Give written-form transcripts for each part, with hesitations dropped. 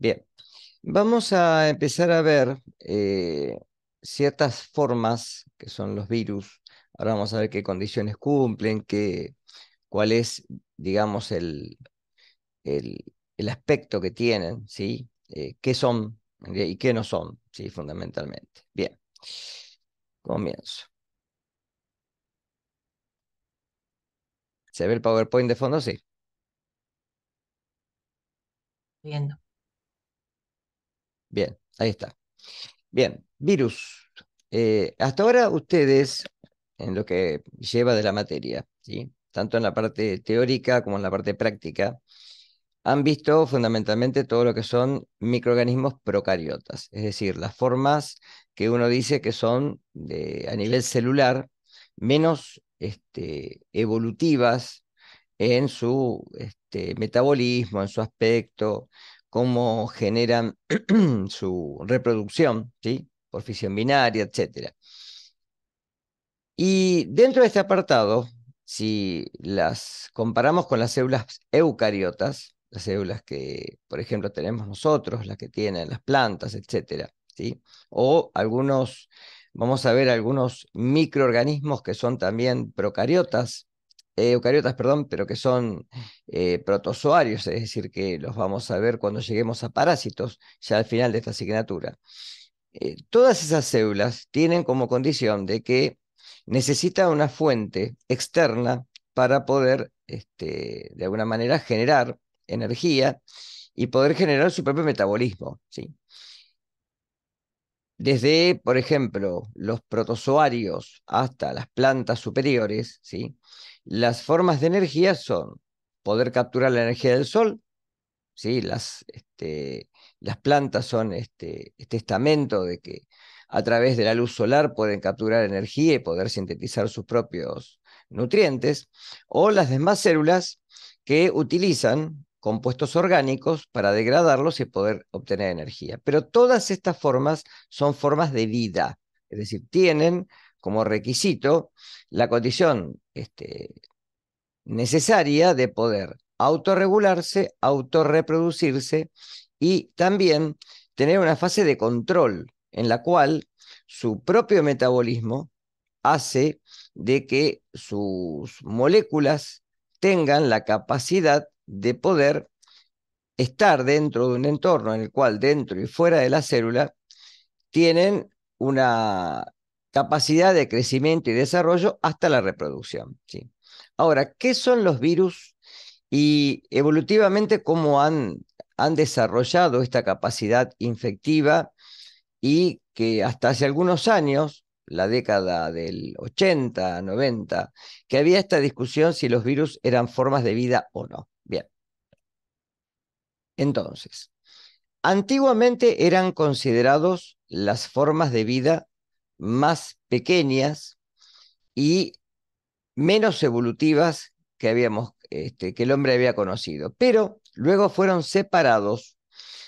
Bien, vamos a empezar a ver ciertas formas que son los virus. Ahora vamos a ver qué condiciones cumplen, cuál es, digamos, el, el aspecto que tienen, ¿sí? Qué son y qué no son, ¿sí? Fundamentalmente. Bien, comienzo. ¿Se ve el PowerPoint de fondo? Sí. Viendo. Bien, ahí está. Bien, virus. Hasta ahora ustedes, en lo que lleva de la materia, ¿sí? Tanto en la parte teórica como en la parte práctica, han visto fundamentalmente todo lo que son microorganismos procariotas, es decir, las formas que uno dice que son a nivel celular menos evolutivas en su metabolismo, en su aspecto, cómo generan su reproducción, ¿sí? Por fisión binaria, etcétera. Y dentro de este apartado, si las comparamos con las células eucariotas, las células que, por ejemplo, tenemos nosotros, las que tienen las plantas, etcétera, ¿sí? O algunos, vamos a ver algunos microorganismos que son también procariotas, eucariotas, perdón, pero que son protozoarios, es decir, que los vamos a ver cuando lleguemos a parásitos, ya al final de esta asignatura. Todas esas células tienen como condición de que necesita una fuente externa para poder, de alguna manera, generar energía y poder generar su propio metabolismo, ¿sí? Desde, por ejemplo, los protozoarios hasta las plantas superiores, ¿sí? Las formas de energía son poder capturar la energía del sol, ¿sí? Las plantas son este estamento de que a través de la luz solar pueden capturar energía y poder sintetizar sus propios nutrientes, o las demás células que utilizan compuestos orgánicos para degradarlos y poder obtener energía. Pero todas estas formas son formas de vida, es decir, tienen como requisito la condición necesaria de poder autorregularse, autorreproducirse y también tener una fase de control en la cual su propio metabolismo hace de que sus moléculas tengan la capacidad de poder estar dentro de un entorno en el cual dentro y fuera de la célula tienen una capacidad de crecimiento y desarrollo hasta la reproducción, ¿sí? Ahora, ¿qué son los virus y evolutivamente cómo han desarrollado esta capacidad infectiva y que hasta hace algunos años, la década del 80, 90, que había esta discusión si los virus eran formas de vida o no? Bien, entonces, antiguamente eran considerados las formas de vida más pequeñas y menos evolutivas que el hombre había conocido, pero luego fueron separados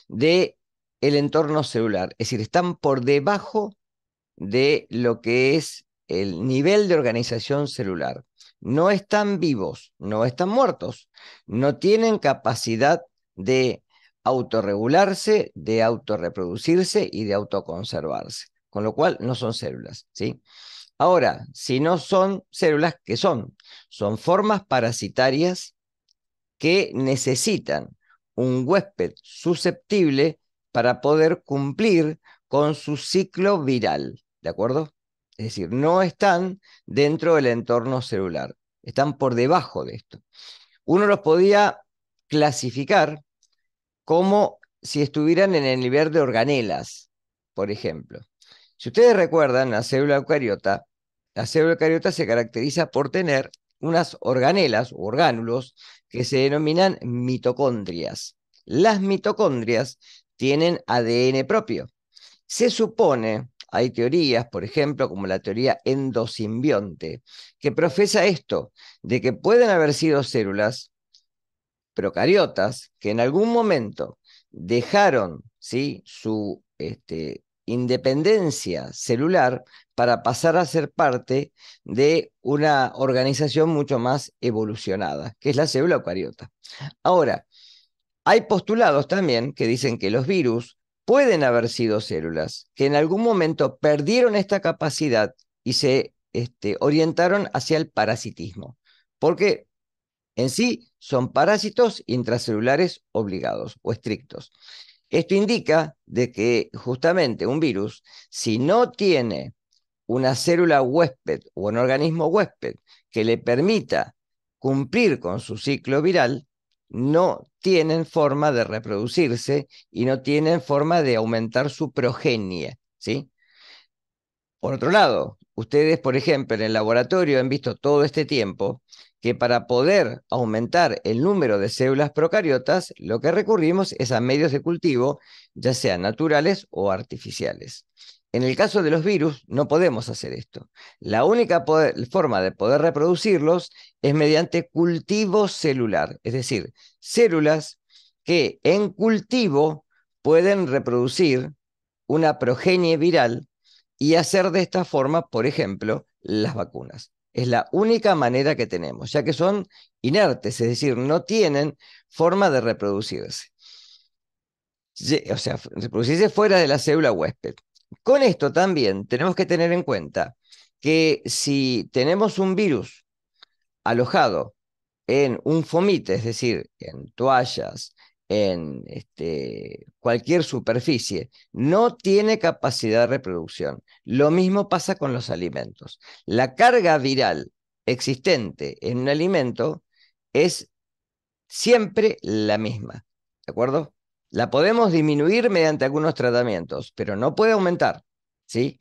de el entorno celular, es decir, están por debajo de lo que es el nivel de organización celular. No están vivos, no están muertos, no tienen capacidad de autorregularse, de autorreproducirse y de autoconservarse, con lo cual no son células, ¿sí? Ahora, si no son células, ¿qué son? Son formas parasitarias que necesitan un huésped susceptible para poder cumplir con su ciclo viral, ¿de acuerdo? Es decir, no están dentro del entorno celular, están por debajo de esto. Uno los podía clasificar como si estuvieran en el nivel de organelas, por ejemplo. Si ustedes recuerdan la célula eucariota se caracteriza por tener unas organelas o orgánulos que se denominan mitocondrias. Las mitocondrias tienen ADN propio. Se supone, hay teorías, por ejemplo, como la teoría endosimbionte, que profesa esto, de que pueden haber sido células procariotas que en algún momento dejaron, ¿sí?, su independencia celular para pasar a ser parte de una organización mucho más evolucionada, que es la célula eucariota. Ahora, Hay postulados también que dicen que los virus pueden haber sido células que en algún momento perdieron esta capacidad y se orientaron hacia el parasitismo, porque en sí son parásitos intracelulares obligados o estrictos. Esto indica de que justamente un virus, si no tiene una célula huésped o un organismo huésped que le permita cumplir con su ciclo viral, no tienen forma de reproducirse y no tienen forma de aumentar su progenie, ¿sí? Por otro lado, ustedes, por ejemplo, en el laboratorio han visto todo este tiempo que para poder aumentar el número de células procariotas, lo que recurrimos es a medios de cultivo, ya sean naturales o artificiales. En el caso de los virus, no podemos hacer esto. La única forma de poder reproducirlos es mediante cultivo celular, es decir, células que en cultivo pueden reproducir una progenie viral y hacer de esta forma, por ejemplo, las vacunas. Es la única manera que tenemos, ya que son inertes, es decir, no tienen forma de reproducirse. O sea, reproducirse fuera de la célula huésped. Con esto también tenemos que tener en cuenta que si tenemos un virus alojado en un fomite, es decir, en toallas, en cualquier superficie, no tiene capacidad de reproducción. Lo mismo pasa con los alimentos. La carga viral existente en un alimento es siempre la misma, ¿de acuerdo? La podemos disminuir mediante algunos tratamientos, pero no puede aumentar, ¿sí?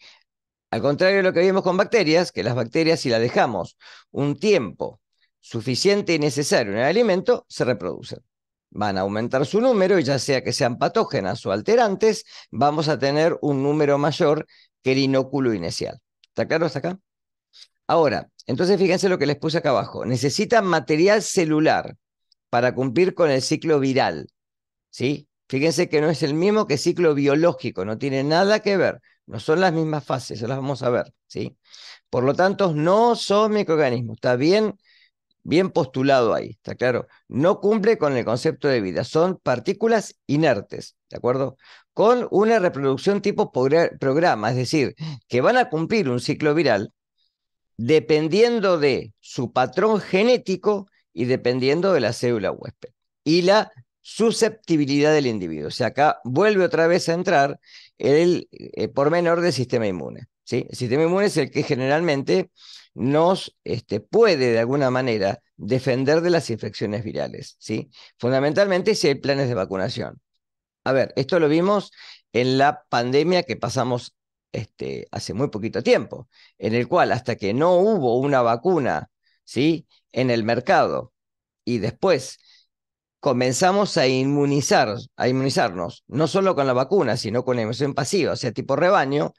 Al contrario de lo que vimos con bacterias, que las bacterias, si las dejamos un tiempo suficiente y necesario en el alimento, se reproducen. Van a aumentar su número y ya sea que sean patógenas o alterantes, vamos a tener un número mayor que el inóculo inicial. ¿Está claro hasta acá? Ahora, entonces fíjense lo que les puse acá abajo. Necesitan material celular para cumplir con el ciclo viral. ¿Sí? Fíjense que no es el mismo que ciclo biológico, no tiene nada que ver, no son las mismas fases, ya las vamos a ver, ¿sí? Por lo tanto, no son microorganismos, está bien, bien postulado ahí, ¿está claro? No cumple con el concepto de vida, son partículas inertes, ¿de acuerdo? Con una reproducción tipo programa, es decir, que van a cumplir un ciclo viral dependiendo de su patrón genético y dependiendo de la célula huésped y la susceptibilidad del individuo. O sea, acá vuelve otra vez a entrar el pormenor del sistema inmune. ¿Sí? El sistema inmune es el que generalmente nos puede de alguna manera defender de las infecciones virales. ¿Sí? Fundamentalmente si hay planes de vacunación. A ver, esto lo vimos en la pandemia que pasamos hace muy poquito tiempo, en el cual hasta que no hubo una vacuna, ¿sí? En el mercado y después comenzamos a inmunizarnos, no solo con la vacuna, sino con la inmunización pasiva, o sea, tipo rebaño,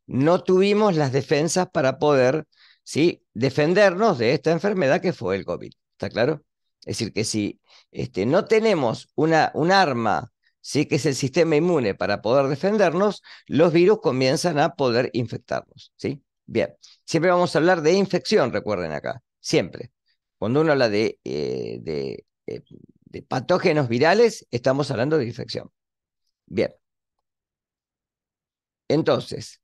no tuvimos las defensas para poder, ¿sí? Defendernos de esta enfermedad que fue el COVID. ¿Está claro? Es decir, que si no tenemos un arma, ¿sí? Que es el sistema inmune para poder defendernos, los virus comienzan a poder infectarnos. ¿Sí? Bien, siempre vamos a hablar de infección, recuerden acá, siempre. Cuando uno habla de patógenos virales, estamos hablando de infección. Bien, entonces,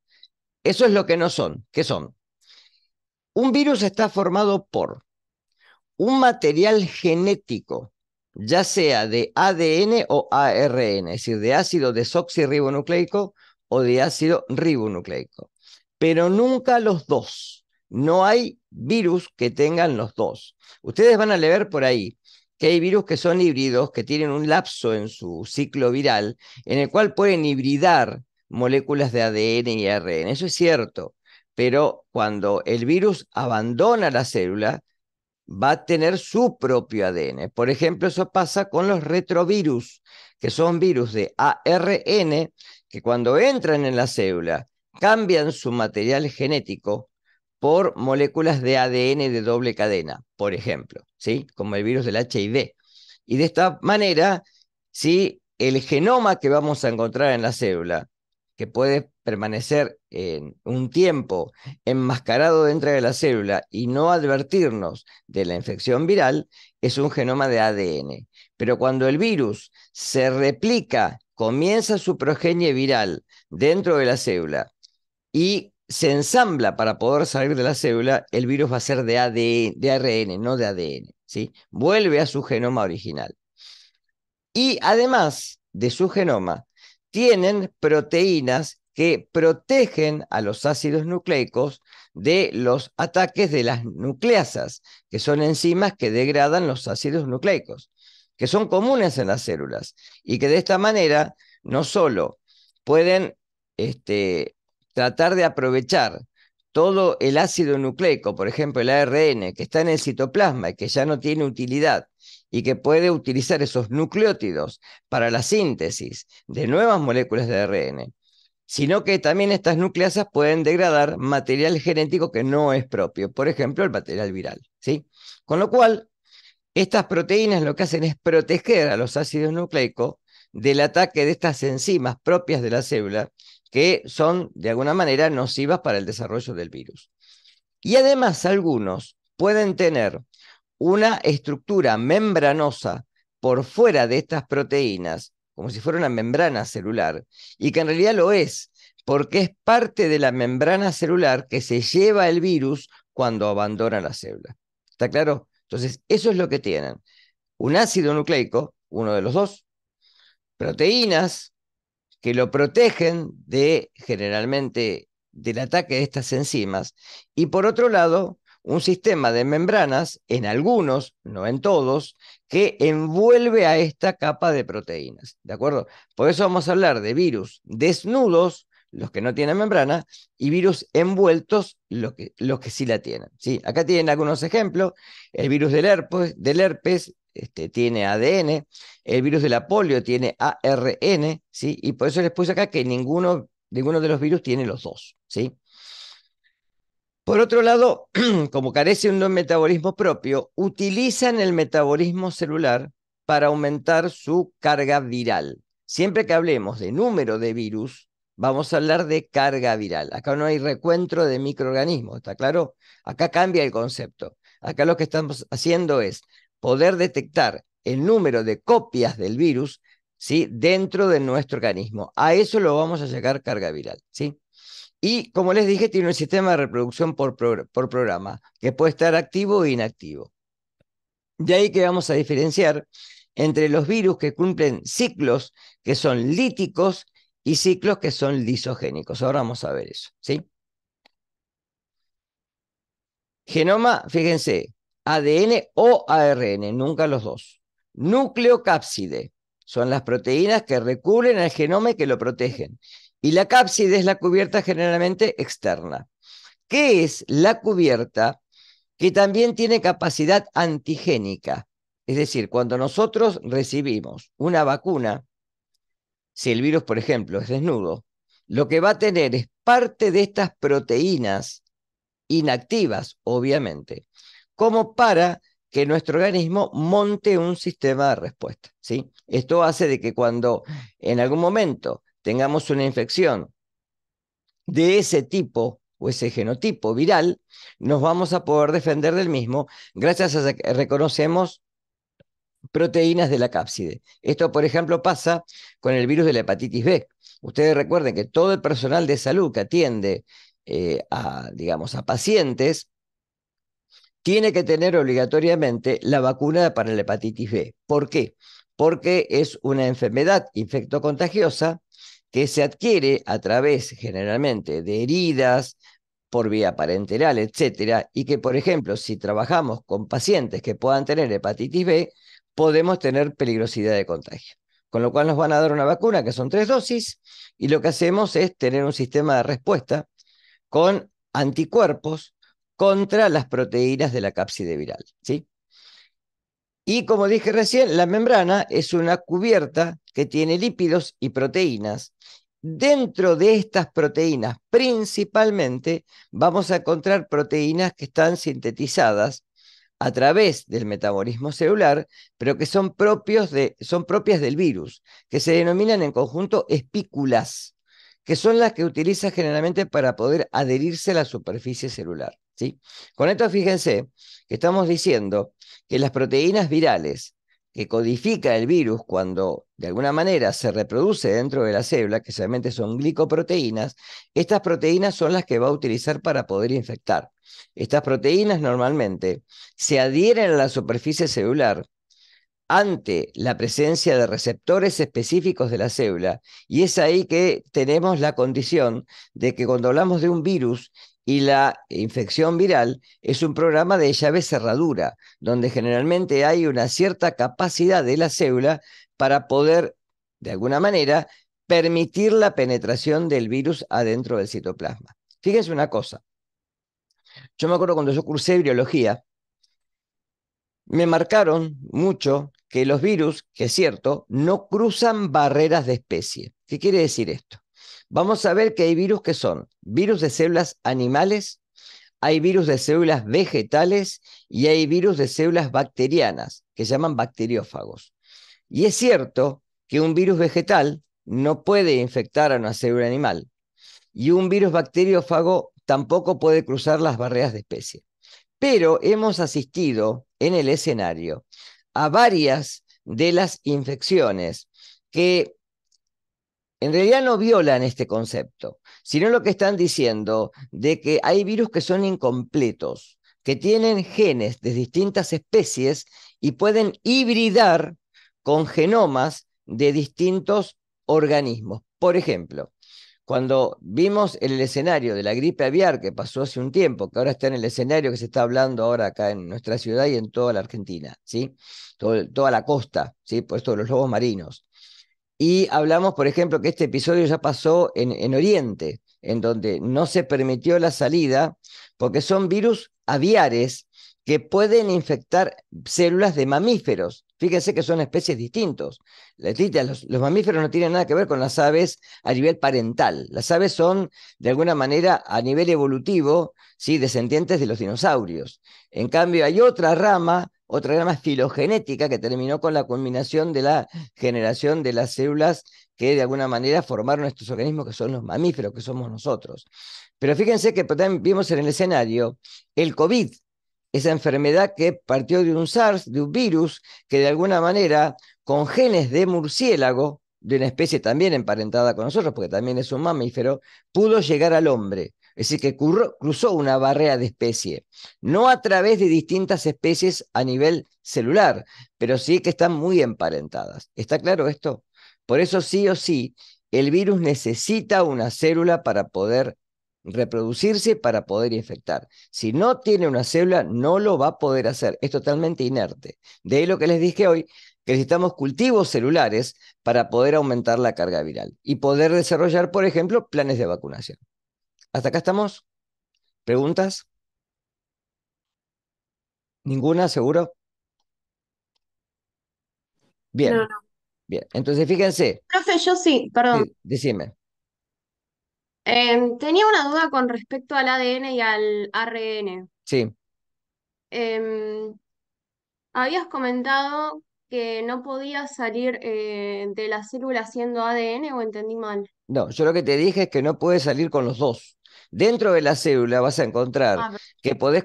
eso es lo que no son. ¿Qué son? Un virus está formado por un material genético, ya sea de ADN o ARN, es decir, de ácido desoxirribonucleico o de ácido ribonucleico, pero nunca los dos. No hay virus que tengan los dos. Ustedes van a leer por ahí que hay virus que son híbridos, que tienen un lapso en su ciclo viral, en el cual pueden hibridar moléculas de ADN y ARN. Eso es cierto, pero cuando el virus abandona la célula, va a tener su propio ADN. Por ejemplo, eso pasa con los retrovirus, que son virus de ARN, que cuando entran en la célula cambian su material genético por moléculas de ADN de doble cadena, por ejemplo, ¿sí? Como el virus del HIV. Y de esta manera, ¿sí? El genoma que vamos a encontrar en la célula, que puede permanecer en un tiempo enmascarado dentro de la célula y no advertirnos de la infección viral, es un genoma de ADN. Pero cuando el virus se replica, comienza su progenie viral dentro de la célula y se ensambla para poder salir de la célula, el virus va a ser de ADN, de ARN, no de ADN, ¿sí? Vuelve a su genoma original. Y además de su genoma, tienen proteínas que protegen a los ácidos nucleicos de los ataques de las nucleasas, que son enzimas que degradan los ácidos nucleicos, que son comunes en las células y que de esta manera no solo pueden tratar de aprovechar todo el ácido nucleico, por ejemplo el ARN, que está en el citoplasma y que ya no tiene utilidad, y que puede utilizar esos nucleótidos para la síntesis de nuevas moléculas de ARN, sino que también estas nucleasas pueden degradar material genético que no es propio, por ejemplo, el material viral, ¿sí? Con lo cual, estas proteínas lo que hacen es proteger a los ácidos nucleicos del ataque de estas enzimas propias de la célula, que son de alguna manera nocivas para el desarrollo del virus. Y además algunos pueden tener una estructura membranosa por fuera de estas proteínas, como si fuera una membrana celular, y que en realidad lo es, porque es parte de la membrana celular que se lleva el virus cuando abandona la célula. ¿Está claro? Entonces, eso es lo que tienen. Un ácido nucleico, uno de los dos, proteínas que lo protegen de, generalmente, del ataque de estas enzimas, y por otro lado, un sistema de membranas, en algunos, no en todos, que envuelve a esta capa de proteínas, ¿de acuerdo? Por eso vamos a hablar de virus desnudos, los que no tienen membrana, y virus envueltos, los que sí la tienen, ¿sí? Acá tienen algunos ejemplos. El virus del herpes tiene ADN, el virus de la polio tiene ARN, ¿sí? Y por eso les puse acá que ninguno de los virus tiene los dos, ¿sí? Por otro lado, como carecen de un metabolismo propio, utilizan el metabolismo celular para aumentar su carga viral. Siempre que hablemos de número de virus, vamos a hablar de carga viral. Acá no hay recuento de microorganismos, ¿está claro? Acá cambia el concepto. Acá lo que estamos haciendo es poder detectar el número de copias del virus, ¿sí?, dentro de nuestro organismo. A eso lo vamos a llegar carga viral, ¿sí? Y como les dije, tiene un sistema de reproducción por programa, que puede estar activo o inactivo. De ahí que vamos a diferenciar entre los virus que cumplen ciclos que son líticos y ciclos que son lisogénicos. Ahora vamos a ver eso, ¿sí? Genoma, fíjense, ADN o ARN, nunca los dos. Nucleocápside, son las proteínas que recubren el genoma y que lo protegen. Y la cápside es la cubierta generalmente externa. ¿Qué es la cubierta? Que también tiene capacidad antigénica. Es decir, cuando nosotros recibimos una vacuna, si el virus, por ejemplo, es desnudo, lo que va a tener es parte de estas proteínas inactivas, obviamente, como para que nuestro organismo monte un sistema de respuesta, ¿sí? Esto hace de que cuando en algún momento tengamos una infección de ese tipo o ese genotipo viral, nos vamos a poder defender del mismo gracias a que reconocemos proteínas de la cápside. Esto, por ejemplo, pasa con el virus de la hepatitis B. Ustedes recuerden que todo el personal de salud que atiende digamos, a pacientes tiene que tener obligatoriamente la vacuna para la hepatitis B. ¿Por qué? Porque es una enfermedad infectocontagiosa que se adquiere a través generalmente de heridas, por vía parenteral, etcétera, y que, por ejemplo, si trabajamos con pacientes que puedan tener hepatitis B, podemos tener peligrosidad de contagio. Con lo cual nos van a dar una vacuna que son 3 dosis, y lo que hacemos es tener un sistema de respuesta con anticuerpos contra las proteínas de la cápside viral, ¿sí? Y como dije recién, la membrana es una cubierta que tiene lípidos y proteínas. Dentro de estas proteínas, principalmente, vamos a encontrar proteínas que están sintetizadas a través del metabolismo celular, pero que son propias del virus, que se denominan en conjunto espículas, que son las que utiliza generalmente para poder adherirse a la superficie celular, ¿sí? Con esto fíjense que estamos diciendo que las proteínas virales que codifica el virus cuando de alguna manera se reproduce dentro de la célula, que solamente son glicoproteínas, estas proteínas son las que va a utilizar para poder infectar. Estas proteínas normalmente se adhieren a la superficie celular ante la presencia de receptores específicos de la célula, y es ahí que tenemos la condición de que cuando hablamos de un virus y la infección viral, es un programa de llave cerradura, donde generalmente hay una cierta capacidad de la célula para poder, de alguna manera, permitir la penetración del virus adentro del citoplasma. Fíjense una cosa, yo me acuerdo cuando yo cursé biología, me marcaron mucho que los virus, que es cierto, no cruzan barreras de especie. ¿Qué quiere decir esto? Vamos a ver que hay virus que son virus de células animales, hay virus de células vegetales y hay virus de células bacterianas, que se llaman bacteriófagos. Y es cierto que un virus vegetal no puede infectar a una célula animal y un virus bacteriófago tampoco puede cruzar las barreras de especie. Pero hemos asistido en el escenario a varias de las infecciones que en realidad no violan este concepto, sino lo que están diciendo de que hay virus que son incompletos, que tienen genes de distintas especies y pueden hibridar con genomas de distintos organismos. Por ejemplo, cuando vimos el escenario de la gripe aviar que pasó hace un tiempo, que ahora está en el escenario que se está hablando ahora acá en nuestra ciudad y en toda la Argentina, ¿sí? Toda la costa, ¿sí? Por esto de los lobos marinos. Y hablamos, por ejemplo, que este episodio ya pasó en Oriente, en donde no se permitió la salida, porque son virus aviares que pueden infectar células de mamíferos. Fíjense que son especies distintos. Los mamíferos no tienen nada que ver con las aves a nivel parental. Las aves son, de alguna manera, a nivel evolutivo, ¿sí? Descendientes de los dinosaurios. En cambio, hay otra rama filogenética que terminó con la culminación de la generación de las células que de alguna manera formaron estos organismos que son los mamíferos, que somos nosotros. Pero fíjense que también vimos en el escenario el COVID, esa enfermedad que partió de un SARS, de un virus, que de alguna manera, con genes de murciélago, de una especie también emparentada con nosotros, porque también es un mamífero, pudo llegar al hombre. Es decir, que cruzó una barrera de especie, no a través de distintas especies a nivel celular, pero sí que están muy emparentadas. ¿Está claro esto? Por eso sí o sí, el virus necesita una célula para poder reproducirse, para poder infectar. Si no tiene una célula, no lo va a poder hacer. Es totalmente inerte. De ahí lo que les dije hoy, que necesitamos cultivos celulares para poder aumentar la carga viral y poder desarrollar, por ejemplo, planes de vacunación. ¿Hasta acá estamos? ¿Preguntas? ¿Ninguna, seguro? No, Bien, no. bien. Entonces, fíjense, Profe, yo sí, perdón. decime. Tenía una duda con respecto al ADN y al ARN. Sí. Em, Habías comentado que no podía salir de la célula siendo ADN o entendí mal. No, yo lo que te dije es que no puedes salir con los dos. Dentro de la célula vas a encontrar Ah, que podés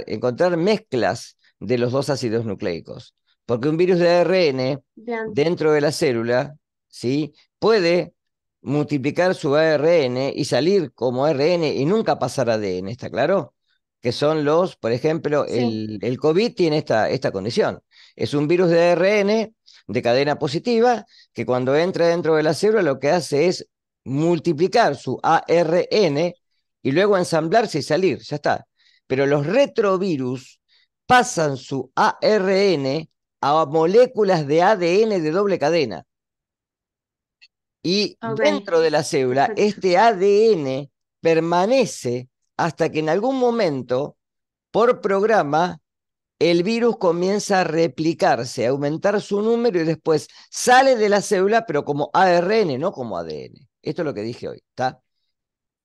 encontrar mezclas de los dos ácidos nucleicos, porque un virus de ARN bien, dentro de la célula, ¿sí? Puede multiplicar su ARN y salir como ARN y nunca pasar a ADN, ¿está claro? Que son por ejemplo, sí, el COVID tiene esta condición. Es un virus de ARN de cadena positiva que cuando entra dentro de la célula lo que hace es multiplicar su ARN y luego ensamblarse y salir, ya está. Pero los retrovirus pasan su ARN a moléculas de ADN de doble cadena. Y ok, dentro de la célula, perfecto, este ADN permanece hasta que en algún momento, por programa, el virus comienza a replicarse, a aumentar su número y después sale de la célula, pero como ARN, no como ADN. Esto es lo que dije hoy, ¿está?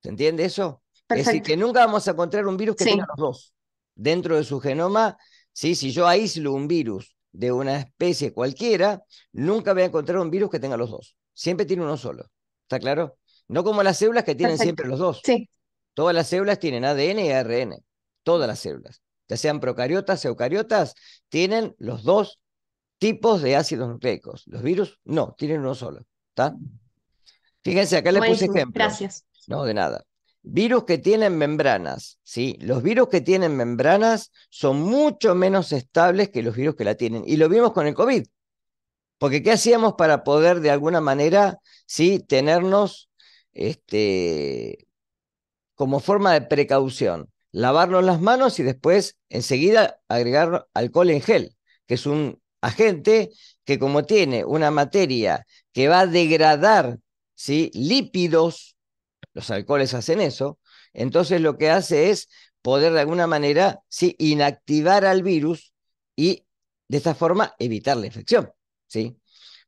¿Se entiende eso? Es decir, perfecto. que nunca vamos a encontrar un virus que tenga Sí, los dos. Dentro de su genoma, ¿sí? Si yo aíslo un virus de una especie cualquiera, nunca voy a encontrar un virus que tenga los dos. Siempre tiene uno solo. ¿Está claro? No como las células que tienen perfecto. siempre los dos. Sí, Todas las células tienen ADN y ARN. Todas las células. Ya sean procariotas, eucariotas, tienen los dos tipos de ácidos nucleicos. Los virus no, tienen uno solo. ¿Está? Fíjense, acá le puse Buenísimo, ejemplos. gracias. No, de nada. Virus que tienen membranas, ¿sí? Los virus que tienen membranas son mucho menos estables que los virus que la tienen. Y lo vimos con el COVID. Porque ¿qué hacíamos para poder de alguna manera, sí, tenernos como forma de precaución? Lavarnos las manos y después enseguida agregar alcohol en gel, que es un agente que como tiene una materia que va a degradar, ¿sí?, lípidos, los alcoholes hacen eso, entonces lo que hace es poder de alguna manera, sí, inactivar al virus y de esta forma evitar la infección, ¿sí?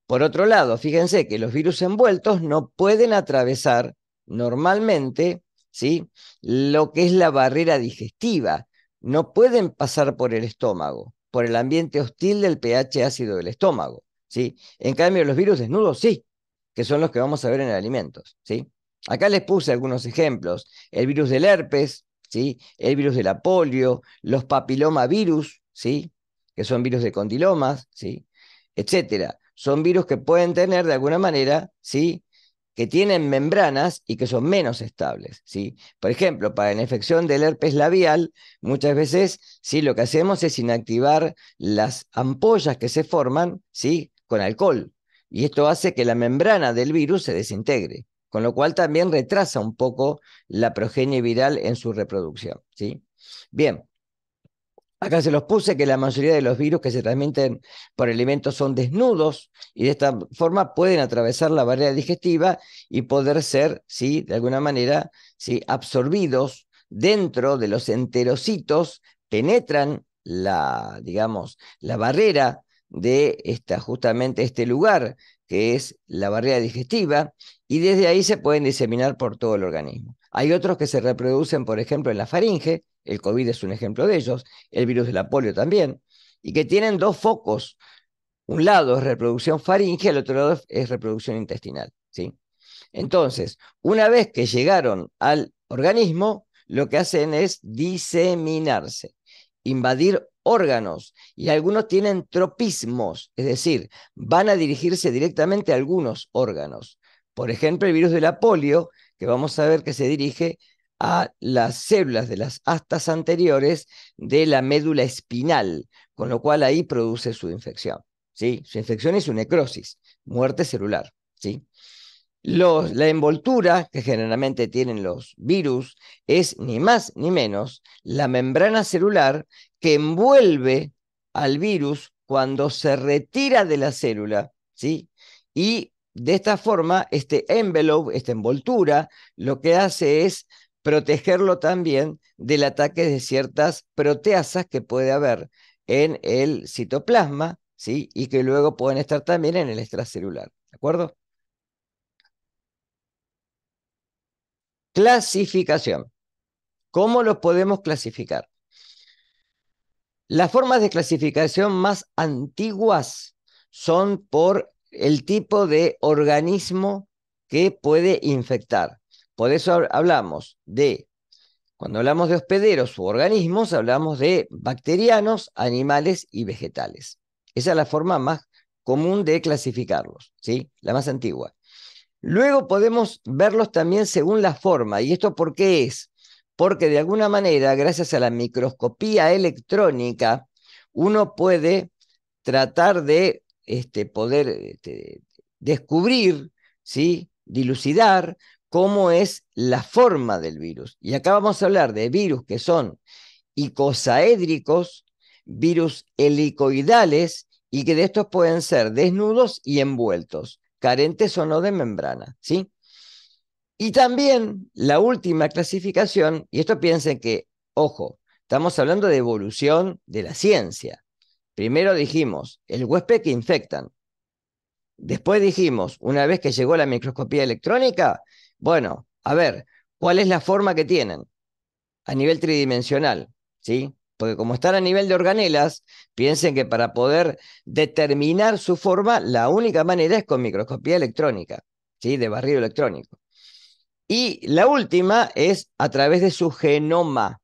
Por otro lado, fíjense que los virus envueltos no pueden atravesar normalmente, ¿sí?, lo que es la barrera digestiva. No pueden pasar por el estómago, por el ambiente hostil del pH ácido del estómago, ¿sí? En cambio, los virus desnudos sí, que son los que vamos a ver en alimentos, ¿sí? Acá les puse algunos ejemplos. El virus del herpes, ¿sí?, el virus de la polio, los papilomavirus, ¿sí?, que son virus de condilomas, ¿sí?, etcétera. Son virus que pueden tener de alguna manera, ¿sí?, que tienen membranas y que son menos estables, ¿sí? Por ejemplo, para la infección del herpes labial, muchas veces, ¿sí?, lo que hacemos es inactivar las ampollas que se forman, ¿sí?, con alcohol. Y esto hace que la membrana del virus se desintegre, con lo cual también retrasa un poco la progenie viral en su reproducción, ¿sí? Bien, acá se los puse que la mayoría de los virus que se transmiten por alimentos son desnudos y de esta forma pueden atravesar la barrera digestiva y poder ser, ¿sí?, de alguna manera, ¿sí?, absorbidos dentro de los enterocitos, penetran la, digamos, la barrera de justamente este lugar que es la barrera digestiva y desde ahí se pueden diseminar por todo el organismo. Hay otros que se reproducen, por ejemplo, en la faringe, el COVID es un ejemplo de ellos, el virus de la polio también, y que tienen dos focos. Un lado es reproducción faríngea, el otro lado es reproducción intestinal, ¿sí? Entonces, una vez que llegaron al organismo, lo que hacen es diseminarse, invadir órganos, y algunos tienen tropismos, es decir, van a dirigirse directamente a algunos órganos. Por ejemplo, el virus de la polio, que vamos a ver que se dirige a las células de las astas anteriores de la médula espinal, con lo cual ahí produce su infección, ¿sí? Su infección y su necrosis, muerte celular, ¿sí? La envoltura que generalmente tienen los virus es ni más ni menos la membrana celular que envuelve al virus cuando se retira de la célula, ¿sí? Y de esta forma, este envelope, esta envoltura, lo que hace es protegerlo también del ataque de ciertas proteasas que puede haber en el citoplasma, ¿sí?, y que luego pueden estar también en el extracelular, ¿de acuerdo? Clasificación. ¿Cómo los podemos clasificar? Las formas de clasificación más antiguas son por el tipo de organismo que puede infectar. Por eso hablamos de, cuando hablamos de hospederos u organismos, hablamos de bacterianos, animales y vegetales. Esa es la forma más común de clasificarlos, ¿sí? La más antigua. Luego podemos verlos también según la forma. ¿Y esto por qué es? Porque de alguna manera, gracias a la microscopía electrónica, uno puede tratar de poder descubrir, ¿sí?, dilucidar cómo es la forma del virus. Y acá vamos a hablar de virus que son icosaédricos, virus helicoidales, y que de estos pueden ser desnudos y envueltos, carentes o no de membrana, ¿sí? Y también la última clasificación, y esto piensen que, ojo, estamos hablando de evolución de la ciencia. Primero dijimos, el huésped que infectan. Después dijimos, una vez que llegó la microscopía electrónica, bueno, a ver, ¿cuál es la forma que tienen? A nivel tridimensional, ¿sí? Porque como están a nivel de organelas, piensen que para poder determinar su forma, la única manera es con microscopía electrónica, ¿sí?, de barrido electrónico. Y la última es a través de su genoma.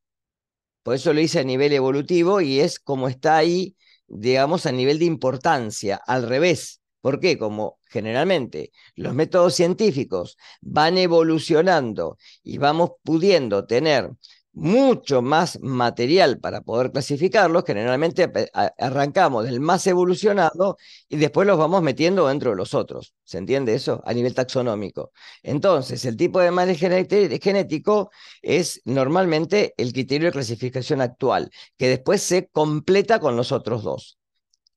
Por eso lo hice a nivel evolutivo y es como está ahí digamos, a nivel de importancia, al revés. ¿Por qué? Como generalmente los métodos científicos van evolucionando y vamos pudiendo tener mucho más material para poder clasificarlos, generalmente arrancamos del más evolucionado y después los vamos metiendo dentro de los otros. ¿Se entiende eso? A nivel taxonómico. Entonces, el tipo de material genético es normalmente el criterio de clasificación actual, que después se completa con los otros dos.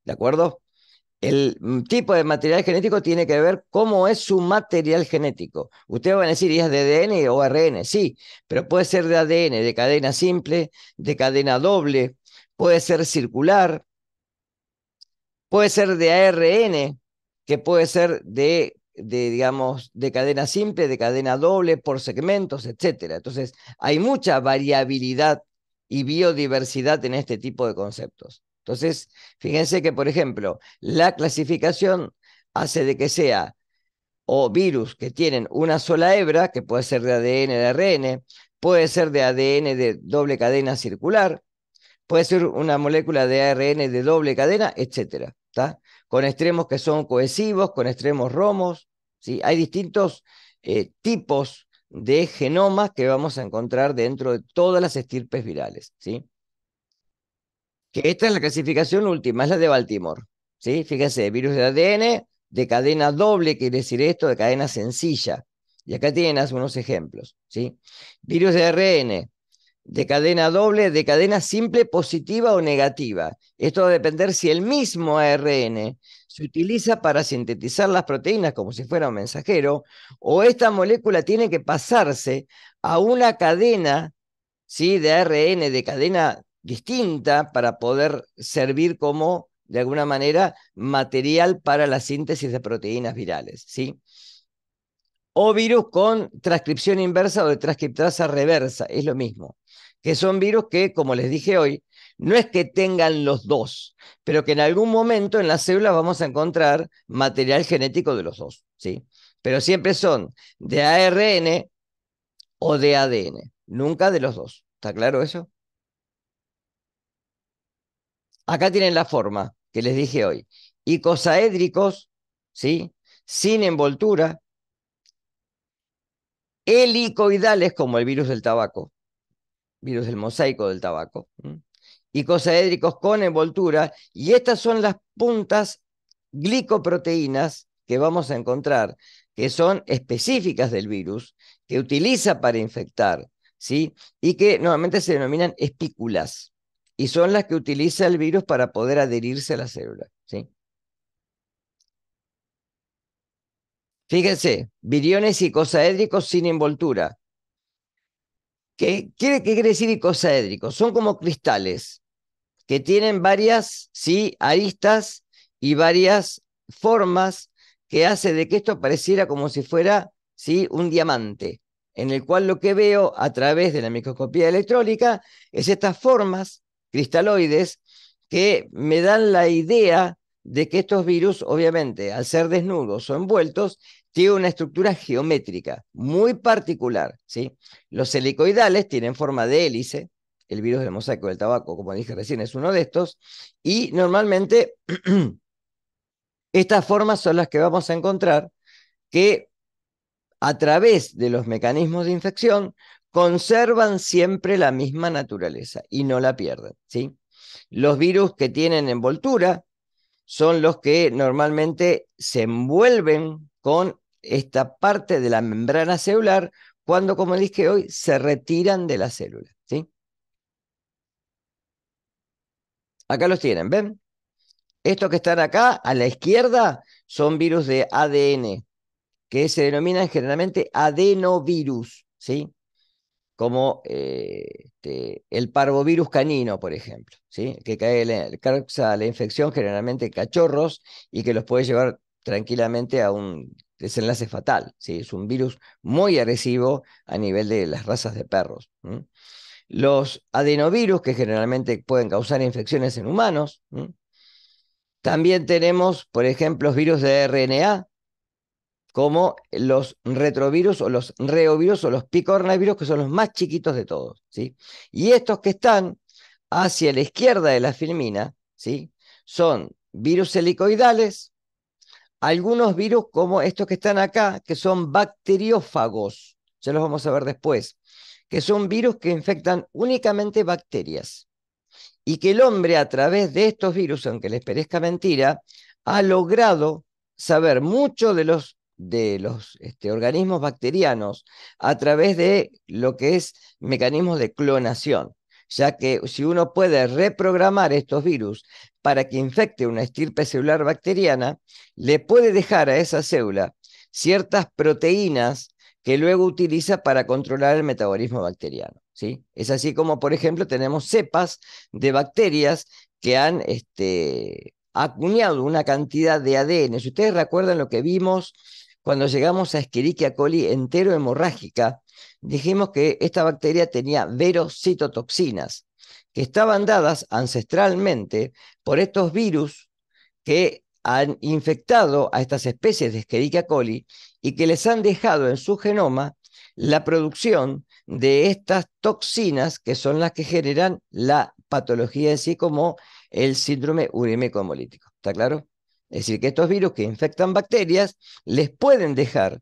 ¿De acuerdo? El tipo de material genético tiene que ver cómo es su material genético. Ustedes van a decir, ¿y es de ADN o ARN? Sí, pero puede ser de ADN, de cadena simple, de cadena doble, puede ser circular, puede ser de ARN, que puede ser digamos, de cadena simple, de cadena doble, por segmentos, etcétera. Entonces, hay mucha variabilidad y biodiversidad en este tipo de conceptos. Entonces, fíjense que, por ejemplo, la clasificación hace de que sea o virus que tienen una sola hebra, que puede ser de ADN, de ARN, puede ser de ADN de doble cadena circular, puede ser una molécula de ARN de doble cadena, etcétera, ¿está? Con extremos que son cohesivos, con extremos romos, ¿sí? Hay distintos tipos de genomas que vamos a encontrar dentro de todas las estirpes virales, ¿sí? Que esta es la clasificación última, es la de Baltimore, ¿sí? Fíjense, virus de ADN de cadena doble, quiere decir esto, de cadena sencilla. Y acá tienen algunos ejemplos, ¿sí? Virus de ARN de cadena doble, de cadena simple positiva o negativa. Esto va a depender si el mismo ARN se utiliza para sintetizar las proteínas como si fuera un mensajero, o esta molécula tiene que pasarse a una cadena, ¿sí?, de ARN de cadena distinta para poder servir como, de alguna manera, material para la síntesis de proteínas virales, ¿sí? O virus con transcripción inversa o de transcriptasa reversa, es lo mismo, que son virus que, como les dije hoy, no es que tengan los dos, pero que en algún momento en las células vamos a encontrar material genético de los dos, ¿sí? Pero siempre son de ARN o de ADN, nunca de los dos. ¿Está claro eso? Acá tienen la forma que les dije hoy. Icosaédricos, ¿sí? Sin envoltura, helicoidales como el virus del tabaco, virus del mosaico del tabaco, icosaédricos con envoltura, y estas son las puntas glicoproteínas que vamos a encontrar, que son específicas del virus, que utiliza para infectar, ¿sí? Y que normalmente se denominan espículas, y son las que utiliza el virus para poder adherirse a la célula, ¿sí? Fíjense, viriones icosaédricos sin envoltura. ¿Qué quiere decir icosaédricos? Son como cristales que tienen varias, ¿sí?, aristas y varias formas que hace de que esto pareciera como si fuera, ¿sí?, un diamante, en el cual lo que veo a través de la microscopía electrónica es estas formas cristaloides que me dan la idea de que estos virus, obviamente, al ser desnudos o envueltos, tienen una estructura geométrica muy particular, ¿sí? Los helicoidales tienen forma de hélice, el virus del mosaico del tabaco, como dije recién, es uno de estos, y normalmente estas formas son las que vamos a encontrar que a través de los mecanismos de infección conservan siempre la misma naturaleza y no la pierden, ¿sí? Los virus que tienen envoltura son los que normalmente se envuelven con esta parte de la membrana celular cuando, como dije hoy, se retiran de la célula, ¿sí? Acá los tienen, ¿ven? Estos que están acá a la izquierda son virus de ADN, que se denominan generalmente adenovirus, ¿sí? Como el parvovirus canino, por ejemplo, ¿sí? Que causa la infección generalmente en cachorros y que los puede llevar tranquilamente a un desenlace fatal, ¿sí? Es un virus muy agresivo a nivel de las razas de perros. Los adenovirus, que generalmente pueden causar infecciones en humanos. También tenemos, por ejemplo, virus de RNA, como los retrovirus o los reovirus o los picornavirus, que son los más chiquitos de todos, ¿sí? Y estos que están hacia la izquierda de la filmina, ¿sí?, son virus helicoidales, algunos virus como estos que están acá, que son bacteriófagos, ya los vamos a ver después, que son virus que infectan únicamente bacterias y que el hombre a través de estos virus, aunque les parezca mentira, ha logrado saber mucho de los organismos bacterianos a través de lo que es mecanismos de clonación, ya que si uno puede reprogramar estos virus para que infecte una estirpe celular bacteriana, le puede dejar a esa célula ciertas proteínas que luego utiliza para controlar el metabolismo bacteriano, ¿sí? Es así como, por ejemplo, tenemos cepas de bacterias que han acuñado una cantidad de ADN. Si ustedes recuerdan lo que vimos cuando llegamos a Escherichia coli entero-hemorrágica, dijimos que esta bacteria tenía verocitotoxinas, que estaban dadas ancestralmente por estos virus que han infectado a estas especies de Escherichia coli y que les han dejado en su genoma la producción de estas toxinas que son las que generan la patología en sí, como el síndrome urémico hemolítico. ¿Está claro? Es decir, que estos virus que infectan bacterias les pueden dejar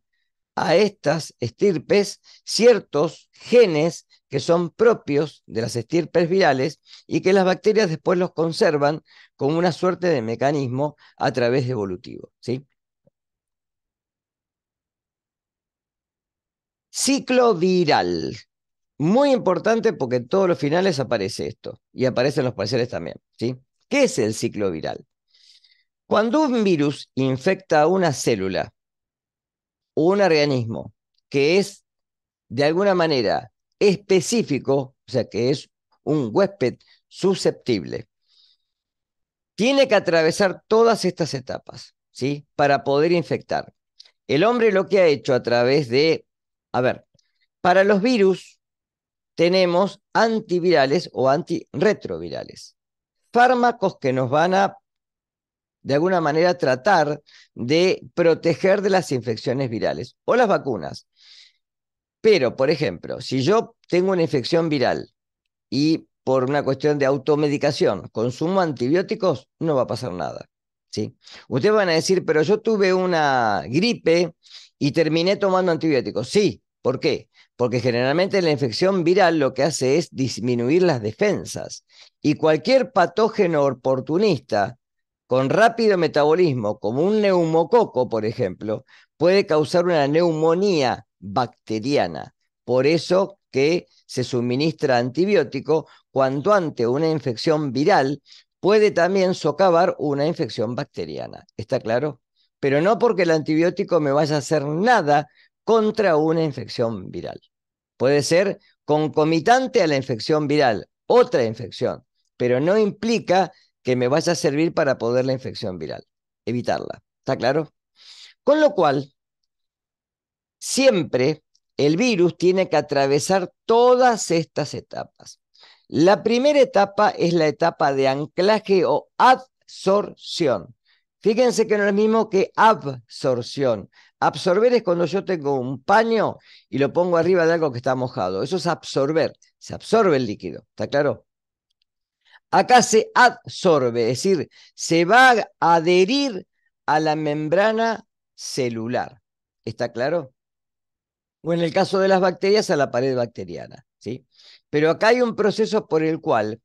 a estas estirpes ciertos genes que son propios de las estirpes virales y que las bacterias después los conservan como una suerte de mecanismo a través de evolutivo, ¿sí? Ciclo viral. Muy importante porque en todos los finales aparece esto y aparecen los parciales también, ¿sí? ¿Qué es el ciclo viral? Cuando un virus infecta a una célula o un organismo que es de alguna manera específico, o sea, que es un huésped susceptible, tiene que atravesar todas estas etapas, ¿sí? Para poder infectar. El hombre lo que ha hecho a través de, a ver, para los virus tenemos antivirales o antirretrovirales, fármacos que nos van a, de alguna manera, tratar de proteger de las infecciones virales o las vacunas. Pero, por ejemplo, si yo tengo una infección viral y por una cuestión de automedicación consumo antibióticos, no va a pasar nada, ¿sí? Ustedes van a decir, pero yo tuve una gripe y terminé tomando antibióticos. Sí, ¿por qué? Porque generalmente la infección viral lo que hace es disminuir las defensas y cualquier patógeno oportunista con rápido metabolismo, como un neumococo, por ejemplo, puede causar una neumonía bacteriana. Por eso que se suministra antibiótico cuando ante una infección viral puede también socavar una infección bacteriana. ¿Está claro? Pero no porque el antibiótico me vaya a hacer nada contra una infección viral. Puede ser concomitante a la infección viral, otra infección, pero no implica que me vaya a servir para poder la infección viral, evitarla. ¿Está claro? Con lo cual, siempre el virus tiene que atravesar todas estas etapas. La primera etapa es la etapa de anclaje o absorción. Fíjense que no es lo mismo que absorción. Absorber es cuando yo tengo un paño y lo pongo arriba de algo que está mojado. Eso es absorber. Se absorbe el líquido. ¿Está claro? Acá se adsorbe, es decir, se va a adherir a la membrana celular. ¿Está claro? O en el caso de las bacterias, a la pared bacteriana, ¿sí? Pero acá hay un proceso por el cual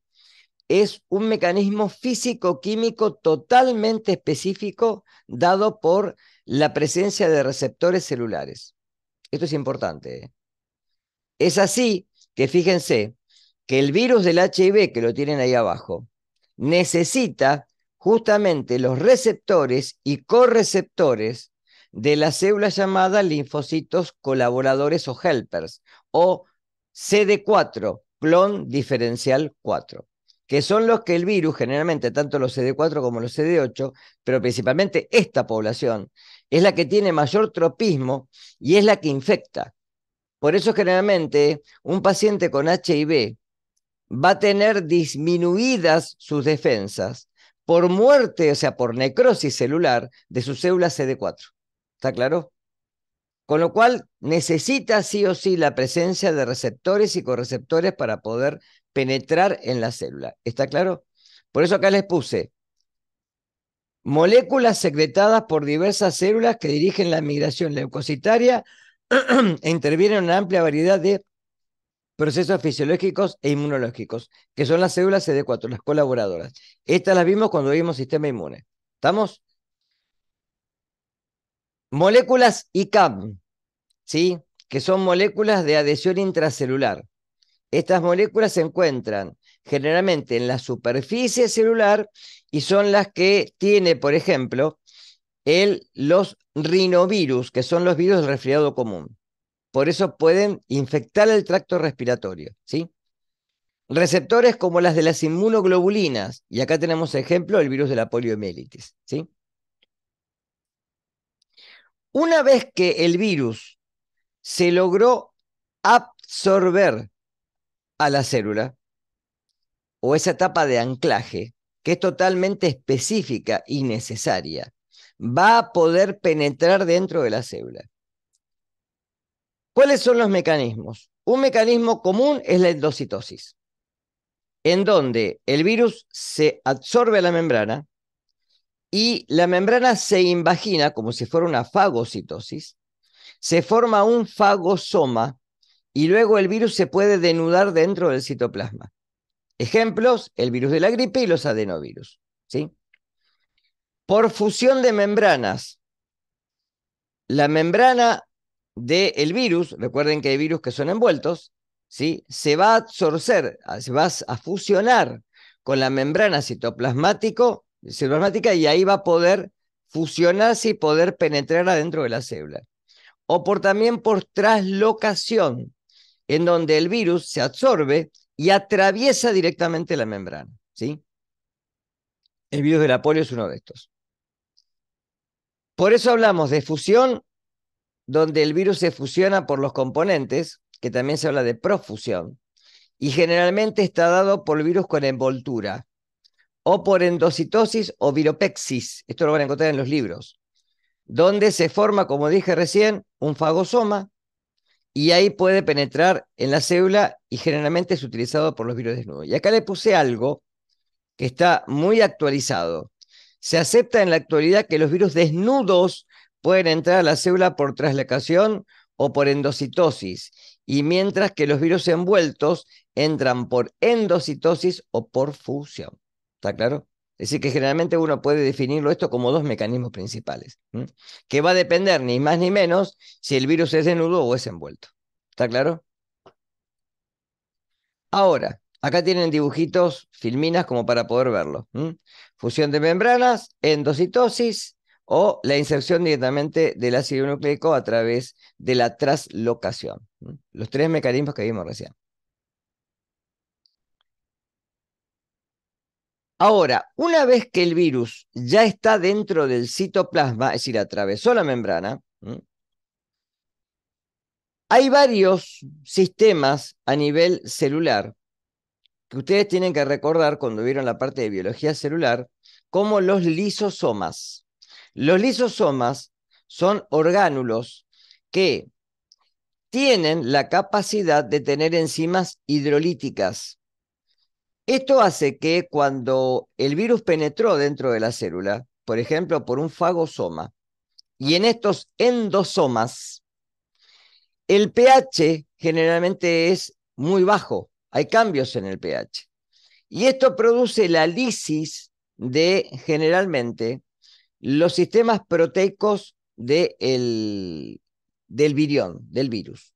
es un mecanismo físico-químico totalmente específico dado por la presencia de receptores celulares. Esto es importante, ¿eh? Es así que fíjense que el virus del HIV, que lo tienen ahí abajo, necesita justamente los receptores y correceptores de las células llamadas linfocitos colaboradores o helpers, o CD4, clon diferencial 4, que son los que el virus, generalmente tanto los CD4 como los CD8, pero principalmente esta población, es la que tiene mayor tropismo y es la que infecta. Por eso generalmente un paciente con HIV va a tener disminuidas sus defensas por muerte, o sea, por necrosis celular de sus células CD4. ¿Está claro? Con lo cual necesita sí o sí la presencia de receptores y correceptores para poder penetrar en la célula. ¿Está claro? Por eso acá les puse Moléculas secretadas por diversas células que dirigen la migración leucocitaria e intervienen en una amplia variedad de procesos fisiológicos e inmunológicos, que son las células CD4, las colaboradoras. Estas las vimos cuando vimos sistema inmune. ¿Estamos? Moléculas ICAM, ¿sí? Que son moléculas de adhesión intracelular. Estas moléculas se encuentran generalmente en la superficie celular y son las que tiene, por ejemplo, los rinovirus, que son los virus del resfriado común. Por eso pueden infectar el tracto respiratorio, ¿sí? Receptores como las de las inmunoglobulinas, y acá tenemos ejemplo el virus de la poliomielitis, ¿sí? Una vez que el virus se logró absorber a la célula, o esa etapa de anclaje, que es totalmente específica y necesaria, va a poder penetrar dentro de la célula. ¿Cuáles son los mecanismos? Un mecanismo común es la endocitosis, en donde el virus se absorbe a la membrana y la membrana se invagina como si fuera una fagocitosis, se forma un fagosoma y luego el virus se puede denudar dentro del citoplasma. Ejemplos, el virus de la gripe y los adenovirus, ¿sí? Por fusión de membranas, la membrana del virus, recuerden que hay virus que son envueltos, ¿sí? Se va a absorber, se va a fusionar con la membrana citoplasmática y ahí va a poder fusionarse y poder penetrar adentro de la célula. O también por traslocación, en donde el virus se absorbe y atraviesa directamente la membrana, ¿sí? El virus de la polio es uno de estos. Por eso hablamos de fusión, donde el virus se fusiona por los componentes, que también se habla de profusión, y generalmente está dado por virus con envoltura, o por endocitosis o viropexis, esto lo van a encontrar en los libros, donde se forma, como dije recién, un fagosoma, y ahí puede penetrar en la célula y generalmente es utilizado por los virus desnudos. Y acá le puse algo que está muy actualizado. Se acepta en la actualidad que los virus desnudos pueden entrar a la célula por traslocación o por endocitosis, y mientras que los virus envueltos entran por endocitosis o por fusión. ¿Está claro? Es decir, que generalmente uno puede definirlo esto como dos mecanismos principales, que va a depender ni más ni menos si el virus es desnudo o es envuelto. ¿Está claro? Ahora, acá tienen dibujitos, filminas como para poder verlo. Fusión de membranas, endocitosis o la inserción directamente del ácido nucleico a través de la traslocación. Los tres mecanismos que vimos recién. Ahora, una vez que el virus ya está dentro del citoplasma, es decir, atravesó la membrana, hay varios sistemas a nivel celular que ustedes tienen que recordar cuando vieron la parte de biología celular, como los lisosomas. Los lisosomas son orgánulos que tienen la capacidad de tener enzimas hidrolíticas. Esto hace que cuando el virus penetró dentro de la célula, por ejemplo, por un fagosoma, y en estos endosomas, el pH generalmente es muy bajo, hay cambios en el pH. Y esto produce la lisis de, generalmente, los sistemas proteicos del virión, del virus.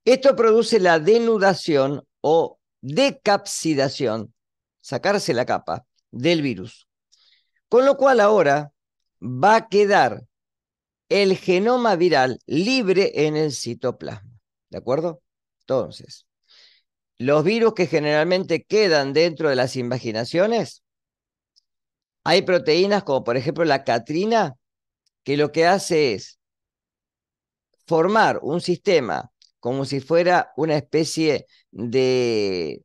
Esto produce la denudación o decapsidación, sacarse la capa del virus. Con lo cual ahora va a quedar el genoma viral libre en el citoplasma. ¿De acuerdo? Entonces, los virus que generalmente quedan dentro de las invaginaciones, hay proteínas como por ejemplo la catrina, que lo que hace es formar un sistema como si fuera una especie de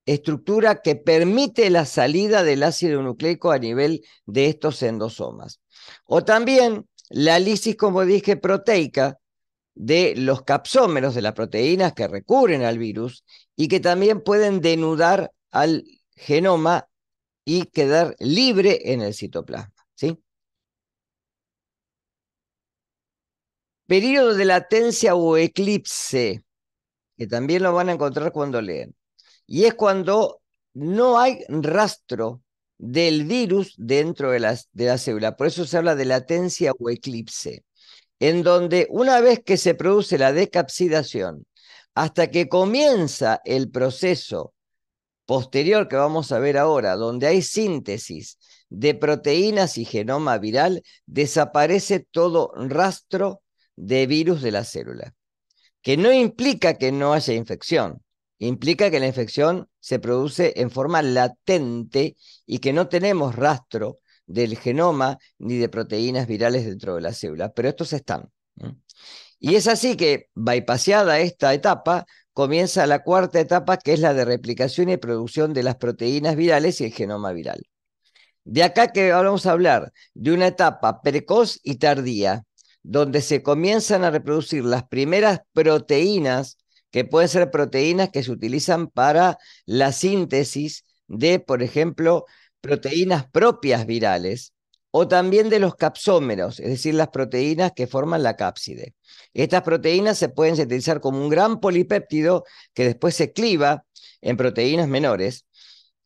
estructura que permite la salida del ácido nucleico a nivel de estos endosomas. O también la lisis, como dije, proteica de los capsómeros de las proteínas que recubren al virus y que también pueden denudar al genoma y quedar libre en el citoplasma, ¿sí? Período de latencia o eclipse, que también lo van a encontrar cuando leen. Y es cuando no hay rastro del virus dentro de la célula. Por eso se habla de latencia o eclipse, en donde una vez que se produce la decapsidación, hasta que comienza el proceso posterior que vamos a ver ahora, donde hay síntesis de proteínas y genoma viral, desaparece todo rastro de virus de la célula, que no implica que no haya infección, implica que la infección se produce en forma latente y que no tenemos rastro del genoma ni de proteínas virales dentro de la célula, pero estos están. Y es así que, bypaseada esta etapa, comienza la cuarta etapa, que es la de replicación y producción de las proteínas virales y el genoma viral. De acá que vamos a hablar de una etapa precoz y tardía, donde se comienzan a reproducir las primeras proteínas, que pueden ser proteínas que se utilizan para la síntesis de, por ejemplo, proteínas propias virales, o también de los capsómeros, es decir, las proteínas que forman la cápside. Estas proteínas se pueden sintetizar como un gran polipéptido que después se cliva en proteínas menores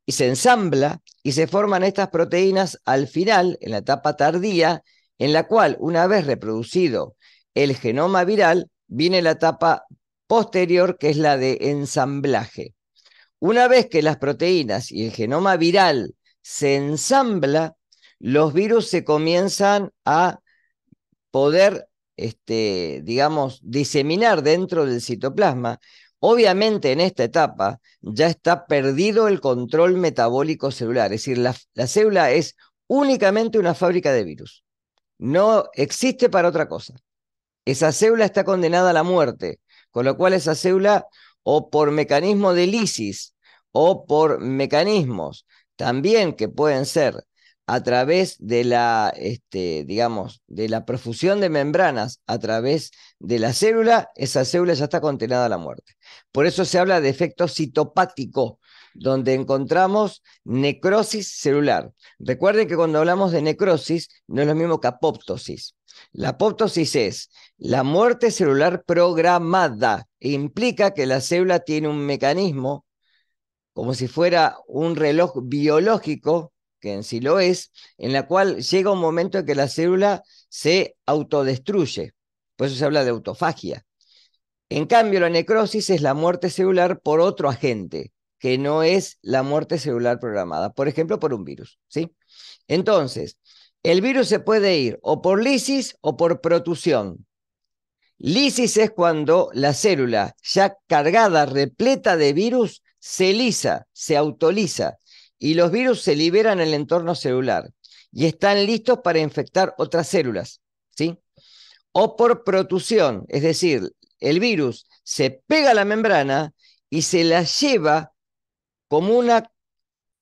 y se ensambla y se forman estas proteínas al final, en la etapa tardía, en la cual, una vez reproducido el genoma viral, viene la etapa posterior, que es la de ensamblaje. Una vez que las proteínas y el genoma viral se ensambla, los virus se comienzan a poder, digamos, diseminar dentro del citoplasma. Obviamente en esta etapa ya está perdido el control metabólico celular, es decir, la célula es únicamente una fábrica de virus, no existe para otra cosa. Esa célula está condenada a la muerte, con lo cual esa célula, o por mecanismo de lisis, o por mecanismos también que pueden ser a través de la, digamos, de la profusión de membranas a través de la célula, esa célula ya está condenada a la muerte. Por eso se habla de efecto citopático, donde encontramos necrosis celular. Recuerden que cuando hablamos de necrosis no es lo mismo que apoptosis. La apoptosis es la muerte celular programada. Implica que la célula tiene un mecanismo, como si fuera un reloj biológico, que en sí lo es, en la cual llega un momento en que la célula se autodestruye. Por eso se habla de autofagia. En cambio, la necrosis es la muerte celular por otro agente, que no es la muerte celular programada, por ejemplo, por un virus, ¿sí? Entonces, el virus se puede ir o por lisis o por protusión. Lisis es cuando la célula, ya cargada, repleta de virus, se lisa, se autolisa, y los virus se liberan en el entorno celular y están listos para infectar otras células, ¿sí? O por protusión, es decir, el virus se pega a la membrana y se la lleva como una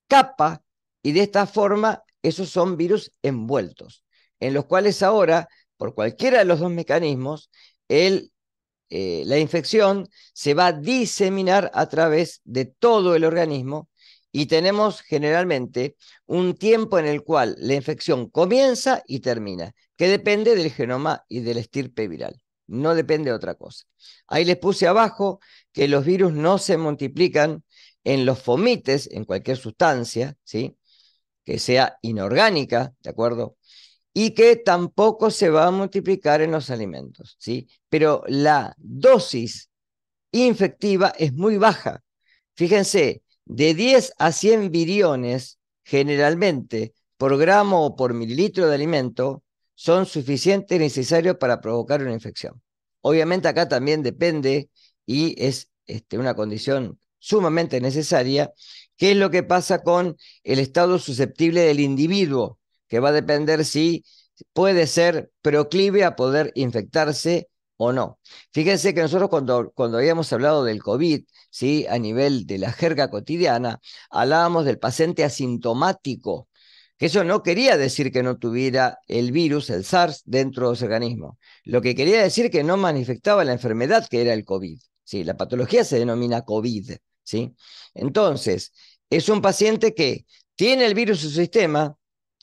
capa, y de esta forma esos son virus envueltos, en los cuales ahora, por cualquiera de los dos mecanismos, la infección se va a diseminar a través de todo el organismo y tenemos generalmente un tiempo en el cual la infección comienza y termina, que depende del genoma y del estirpe viral, no depende de otra cosa. Ahí les puse abajo que los virus no se multiplican en los fomites, en cualquier sustancia, ¿sí? Que sea inorgánica, ¿de acuerdo? Y que tampoco se va a multiplicar en los alimentos, ¿sí? Pero la dosis infectiva es muy baja. Fíjense, de 10 a 100 viriones, generalmente, por gramo o por mililitro de alimento, son suficientes y necesarios para provocar una infección. Obviamente acá también depende, y es una condición sumamente necesaria, qué es lo que pasa con el estado susceptible del individuo, que va a depender si puede ser proclive a poder infectarse o no. Fíjense que nosotros cuando habíamos hablado del COVID, ¿sí? A nivel de la jerga cotidiana, hablábamos del paciente asintomático, que eso no quería decir que no tuviera el virus, el SARS, dentro de su organismo. Lo que quería decir que no manifestaba la enfermedad que era el COVID. ¿Sí? La patología se denomina COVID, ¿sí? Entonces, es un paciente que tiene el virus en su sistema,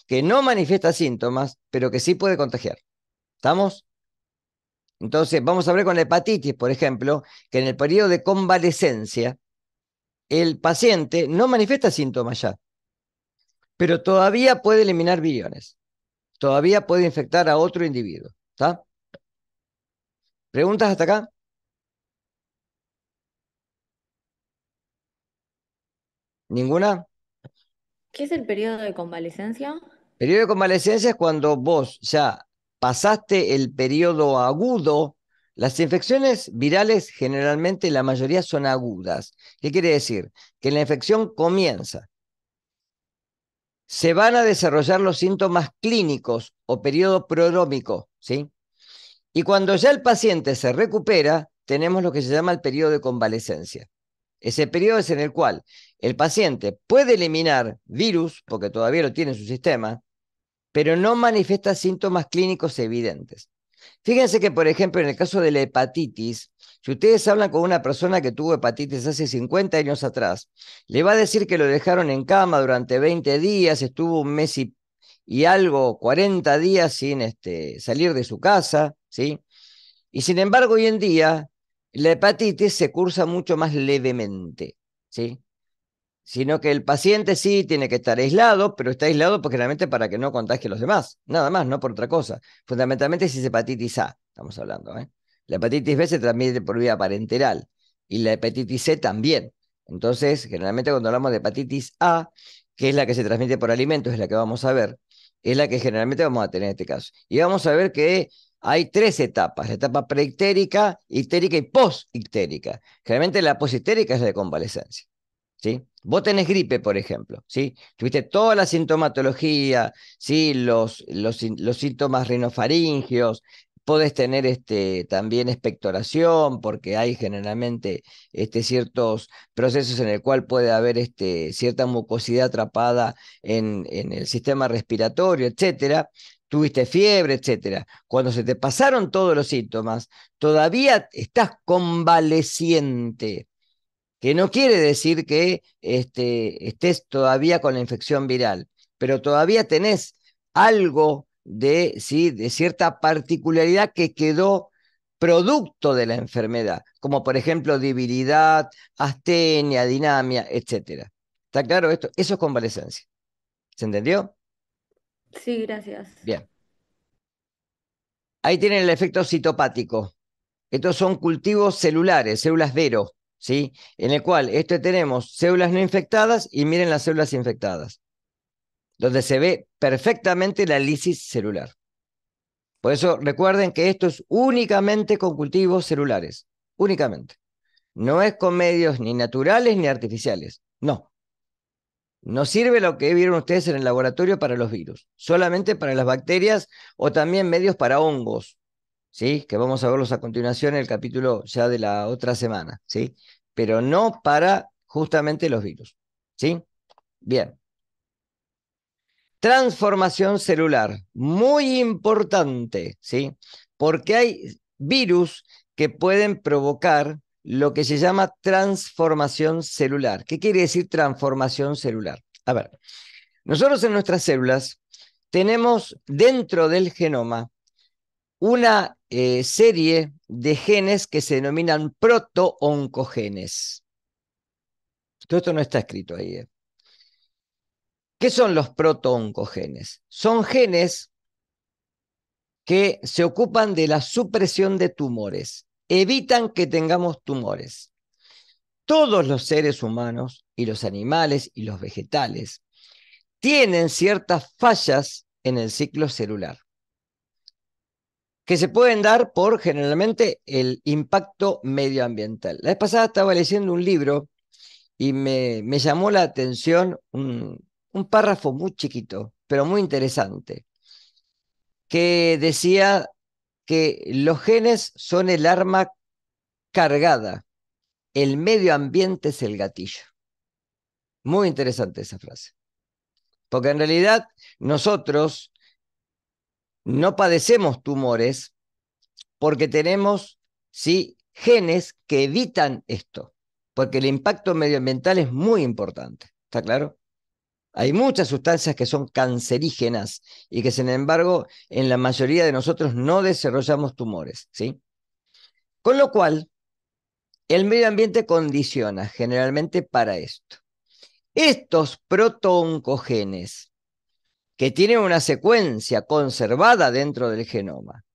que no manifiesta síntomas, pero que sí puede contagiar. ¿Estamos? Entonces, vamos a ver con la hepatitis, por ejemplo, que en el periodo de convalecencia, el paciente no manifiesta síntomas ya, pero todavía puede eliminar viriones, todavía puede infectar a otro individuo. ¿Está? ¿Preguntas hasta acá? ¿Ninguna? ¿Qué es el periodo de convalecencia? Periodo de convalecencia es cuando vos ya pasaste el periodo agudo. Las infecciones virales generalmente la mayoría son agudas. ¿Qué quiere decir? Que la infección comienza. Se van a desarrollar los síntomas clínicos o periodo prodrómico, ¿sí? Y cuando ya el paciente se recupera, tenemos lo que se llama el periodo de convalecencia. Ese periodo es en el cual el paciente puede eliminar virus, porque todavía lo tiene en su sistema, pero no manifiesta síntomas clínicos evidentes. Fíjense que, por ejemplo, en el caso de la hepatitis, si ustedes hablan con una persona que tuvo hepatitis hace 50 años atrás, le va a decir que lo dejaron en cama durante 20 días, estuvo un mes y algo, 40 días sin salir de su casa, ¿sí? Y sin embargo, hoy en día, la hepatitis se cursa mucho más levemente, ¿sí? Sino que el paciente sí tiene que estar aislado, pero está aislado porque realmente para que no contagie a los demás, nada más, no por otra cosa. Fundamentalmente si es hepatitis A, estamos hablando, ¿eh? La hepatitis B se transmite por vía parenteral y la hepatitis C también. Entonces, generalmente cuando hablamos de hepatitis A, que es la que se transmite por alimentos, es la que vamos a ver, es la que generalmente vamos a tener en este caso. Y vamos a ver que hay tres etapas, la etapa preictérica, ictérica y posictérica. Generalmente la posictérica es la de convalecencia. ¿Sí? Vos tenés gripe, por ejemplo, ¿sí? Tuviste toda la sintomatología, ¿sí? Los síntomas rinofaringios, podés tener también expectoración, porque hay generalmente ciertos procesos en el cual puede haber cierta mucosidad atrapada en el sistema respiratorio, etcétera. Tuviste fiebre, etcétera. Cuando se te pasaron todos los síntomas, todavía estás convaleciente, que no quiere decir que estés todavía con la infección viral, pero todavía tenés algo de, ¿sí? de cierta particularidad que quedó producto de la enfermedad, como por ejemplo debilidad, astenia, dinamia, etcétera. ¿Está claro esto? Eso es convalecencia. ¿Se entendió? Sí, gracias. Bien. Ahí tienen el efecto citopático. Estos son cultivos celulares, células Vero, ¿sí? En el cual tenemos células no infectadas y miren las células infectadas, donde se ve perfectamente la lisis celular. Por eso recuerden que esto es únicamente con cultivos celulares, únicamente. No es con medios ni naturales ni artificiales, no. No sirve lo que vieron ustedes en el laboratorio para los virus, solamente para las bacterias o también medios para hongos, ¿sí? Que vamos a verlos a continuación en el capítulo ya de la otra semana, ¿sí? Pero no para justamente los virus, ¿sí? Bien. Transformación celular, muy importante, ¿sí? Porque hay virus que pueden provocar lo que se llama transformación celular. ¿Qué quiere decir transformación celular? A ver, nosotros en nuestras células tenemos dentro del genoma una serie de genes que se denominan protooncogenes. Todo esto no está escrito ahí. ¿Qué son los protooncogenes? Son genes que se ocupan de la supresión de tumores, evitan que tengamos tumores. Todos los seres humanos y los animales y los vegetales tienen ciertas fallas en el ciclo celular, que se pueden dar por generalmente el impacto medioambiental. La vez pasada estaba leyendo un libro y me llamó la atención un párrafo muy chiquito, pero muy interesante, que decía que los genes son el arma cargada, el medio ambiente es el gatillo. Muy interesante esa frase, porque en realidad nosotros no padecemos tumores porque tenemos, ¿sí?, genes que evitan esto, porque el impacto medioambiental es muy importante. ¿Está claro? Hay muchas sustancias que son cancerígenas y que, sin embargo, en la mayoría de nosotros no desarrollamos tumores, ¿sí? Con lo cual, el medio ambiente condiciona generalmente para esto. Estos protooncogenes, que tienen una secuencia conservada dentro del genoma,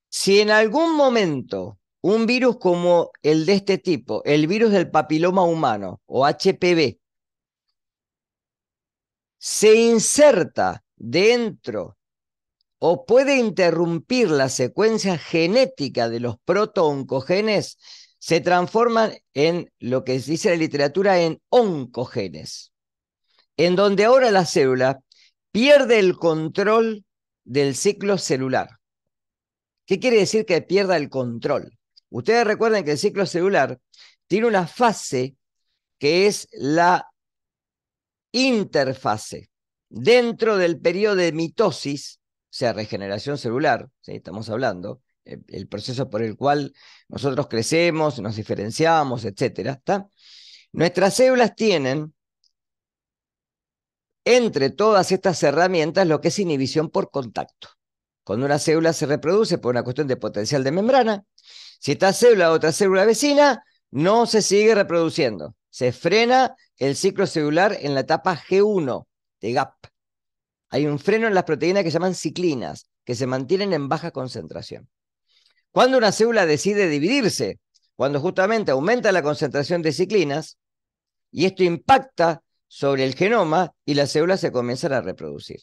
si en algún momento un virus como el de este tipo, el virus del papiloma humano o HPV, se inserta dentro o puede interrumpir la secuencia genética de los protooncogenes, se transforman en lo que se dice en la literatura en oncogenes, en donde ahora la célula pierde el control del ciclo celular. ¿Qué quiere decir que pierda el control? Ustedes recuerden que el ciclo celular tiene una fase que es la interfase. Dentro del periodo de mitosis, o sea, regeneración celular, ¿sí? Estamos hablando, el proceso por el cual nosotros crecemos, nos diferenciamos, etcétera, ¿está? Nuestras células tienen, entre todas estas herramientas, lo que es inhibición por contacto. Cuando una célula se reproduce por una cuestión de potencial de membrana, si esta célula o otra célula vecina, no se sigue reproduciendo. Se frena el ciclo celular en la etapa G1 de GAP. Hay un freno en las proteínas que se llaman ciclinas, que se mantienen en baja concentración. Cuando una célula decide dividirse, cuando justamente aumenta la concentración de ciclinas, y esto impacta sobre el genoma y las células se comienzan a reproducir.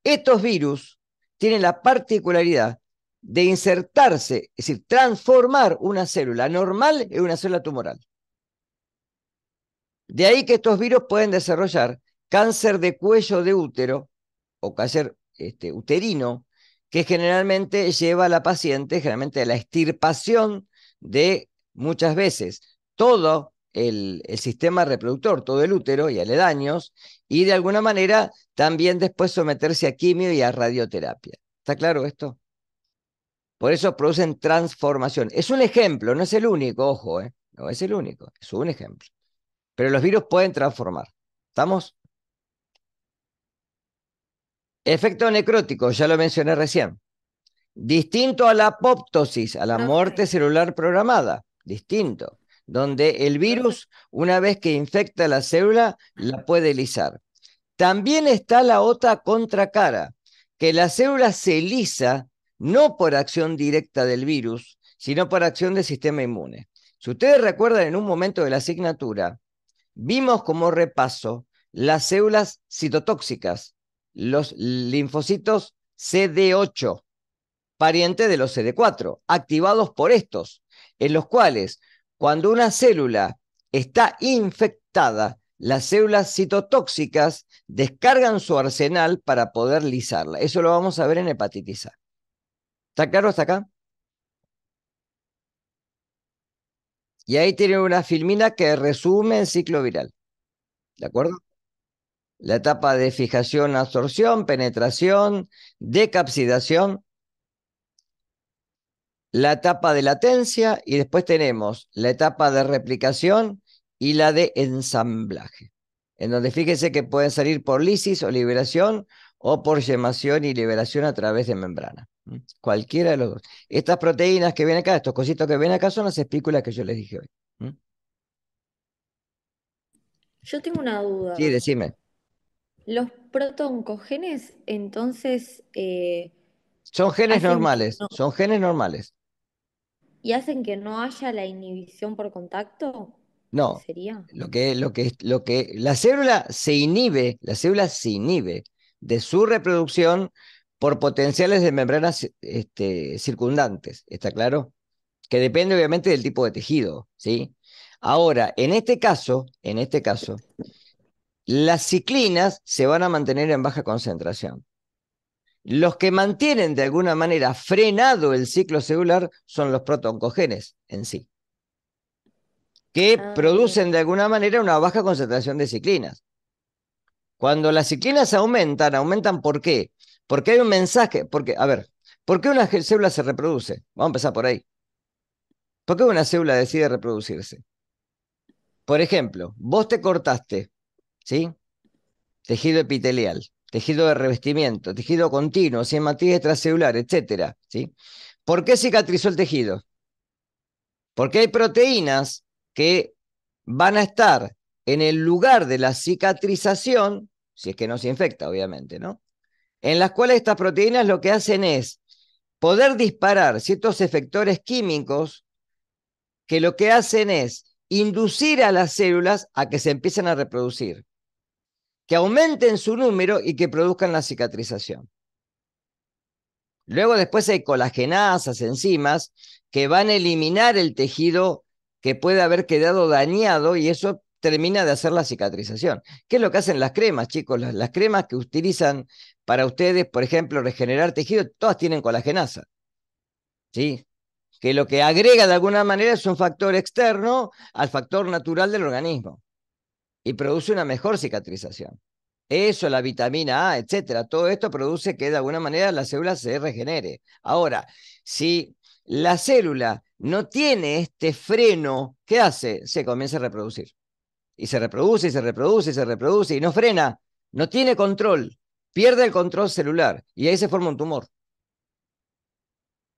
Estos virus tienen la particularidad de insertarse, es decir, transformar una célula normal en una célula tumoral. De ahí que estos virus pueden desarrollar cáncer de cuello de útero o cáncer uterino, que generalmente lleva a la paciente, generalmente a la extirpación de muchas veces todo el sistema reproductor, todo el útero y aledaños, y de alguna manera también después someterse a quimio y a radioterapia. ¿Está claro esto? Por eso producen transformación. Es un ejemplo, no es el único, ojo, no es el único, es un ejemplo. Pero los virus pueden transformar. ¿Estamos? Efecto necrótico, ya lo mencioné recién. Distinto a la apoptosis, a la muerte celular programada. Distinto. Donde el virus, una vez que infecta la célula, la puede lisar. También está la otra contracara, que la célula se lisa no por acción directa del virus, sino por acción del sistema inmune. Si ustedes recuerdan en un momento de la asignatura, vimos como repaso las células citotóxicas, los linfocitos CD8, pariente de los CD4, activados por estos, en los cuales cuando una célula está infectada, las células citotóxicas descargan su arsenal para poder lisarla. Eso lo vamos a ver en hepatitis A. ¿Está claro hasta acá? Y ahí tiene una filmina que resume el ciclo viral. ¿De acuerdo? La etapa de fijación, absorción, penetración, decapsidación, la etapa de latencia y después tenemos la etapa de replicación y la de ensamblaje, en donde fíjense que pueden salir por lisis o liberación o por yemación y liberación a través de membrana. Cualquiera de los dos. Estas proteínas que ven acá, estos cositos que ven acá son las espículas que yo les dije hoy. Yo tengo una Sí, duda. decime. ¿Los protooncogenes entonces Son genes hacen que normales, no, son genes normales. y hacen que no haya la inhibición por contacto? No, ¿Sería? la célula se inhibe de su reproducción por potenciales de membranas circundantes, ¿está claro? Que depende obviamente del tipo de tejido, ¿sí? Ahora, en este caso, las ciclinas se van a mantener en baja concentración. Los que mantienen de alguna manera frenado el ciclo celular son los protooncogenes en sí, que Ah, producen bien. de alguna manera una baja concentración de ciclinas. Cuando las ciclinas aumentan, ¿aumentan por qué? Porque hay un mensaje, porque, a ver, ¿por qué una célula se reproduce? Vamos a empezar por ahí. ¿Por qué una célula decide reproducirse? Por ejemplo, vos te cortaste, ¿sí? tejido epitelial, tejido de revestimiento, tejido continuo, sin matriz extracelular, etcétera, ¿sí? ¿Por qué cicatrizó el tejido? Porque hay proteínas que van a estar en el lugar de la cicatrización, si es que no se infecta, obviamente, ¿no? En las cuales estas proteínas lo que hacen es poder disparar ciertos efectores químicos que lo que hacen es inducir a las células a que se empiecen a reproducir, que aumenten su número y que produzcan la cicatrización. Luego después hay colagenasas, enzimas, que van a eliminar el tejido que puede haber quedado dañado y eso termina de hacer la cicatrización. ¿Qué es lo que hacen las cremas, chicos? Las cremas que utilizan para ustedes, por ejemplo, regenerar tejido, todas tienen colagenasa, ¿sí? Que lo que agrega de alguna manera es un factor externo al factor natural del organismo y produce una mejor cicatrización. Eso, la vitamina A, etcétera, todo esto produce que de alguna manera la célula se regenere. Ahora, si la célula no tiene este freno, ¿qué hace? Se comienza a reproducir. Y se reproduce, y se reproduce, y se reproduce, y no frena, no tiene control, pierde el control celular, y ahí se forma un tumor.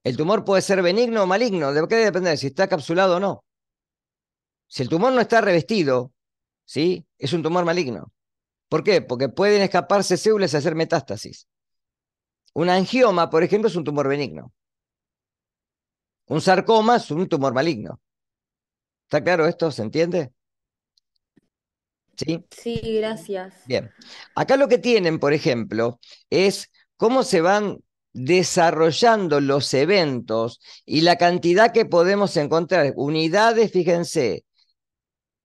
El tumor puede ser benigno o maligno, ¿de qué depende? De si está capsulado o no. Si el tumor no está revestido, ¿sí? Es un tumor maligno. ¿Por qué? Porque pueden escaparse células y hacer metástasis. Un angioma, por ejemplo, es un tumor benigno. Un sarcoma es un tumor maligno. ¿Está claro esto? ¿Se entiende? ¿Sí? Sí, gracias. Bien. Acá lo que tienen, por ejemplo, es cómo se van desarrollando los eventos y la cantidad que podemos encontrar. Unidades, fíjense,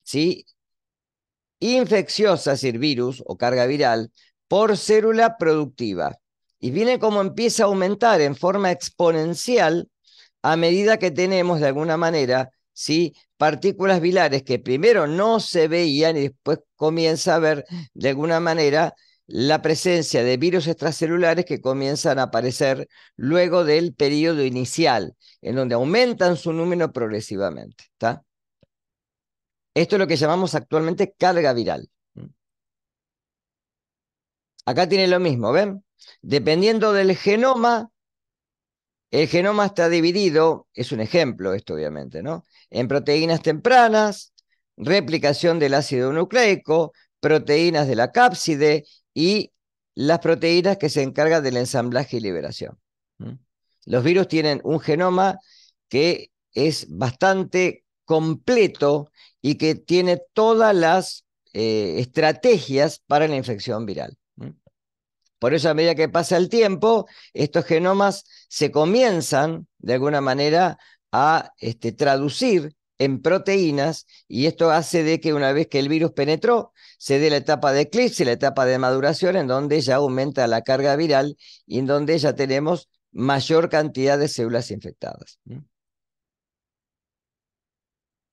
¿sí? Infecciosa, es decir, virus o carga viral, por célula productiva. Y viene como empieza a aumentar en forma exponencial a medida que tenemos de alguna manera, ¿sí? Partículas vilares que primero no se veían y después comienza a ver de alguna manera la presencia de virus extracelulares que comienzan a aparecer luego del periodo inicial, en donde aumentan su número progresivamente. ¿Está? Esto es lo que llamamos actualmente carga viral. Acá tiene lo mismo, ¿ven? Dependiendo del genoma, el genoma está dividido, es un ejemplo esto obviamente, ¿no? En proteínas tempranas, replicación del ácido nucleico, proteínas de la cápside y las proteínas que se encargan del ensamblaje y liberación. ¿Mm? Los virus tienen un genoma que es bastante completo y que tiene todas las estrategias para la infección viral. ¿Mm? Por eso, a medida que pasa el tiempo, estos genomas se comienzan, de alguna manera, a traducir en proteínas, y esto hace de que una vez que el virus penetró, se dé la etapa de eclipse, la etapa de maduración, en donde ya aumenta la carga viral y en donde ya tenemos mayor cantidad de células infectadas.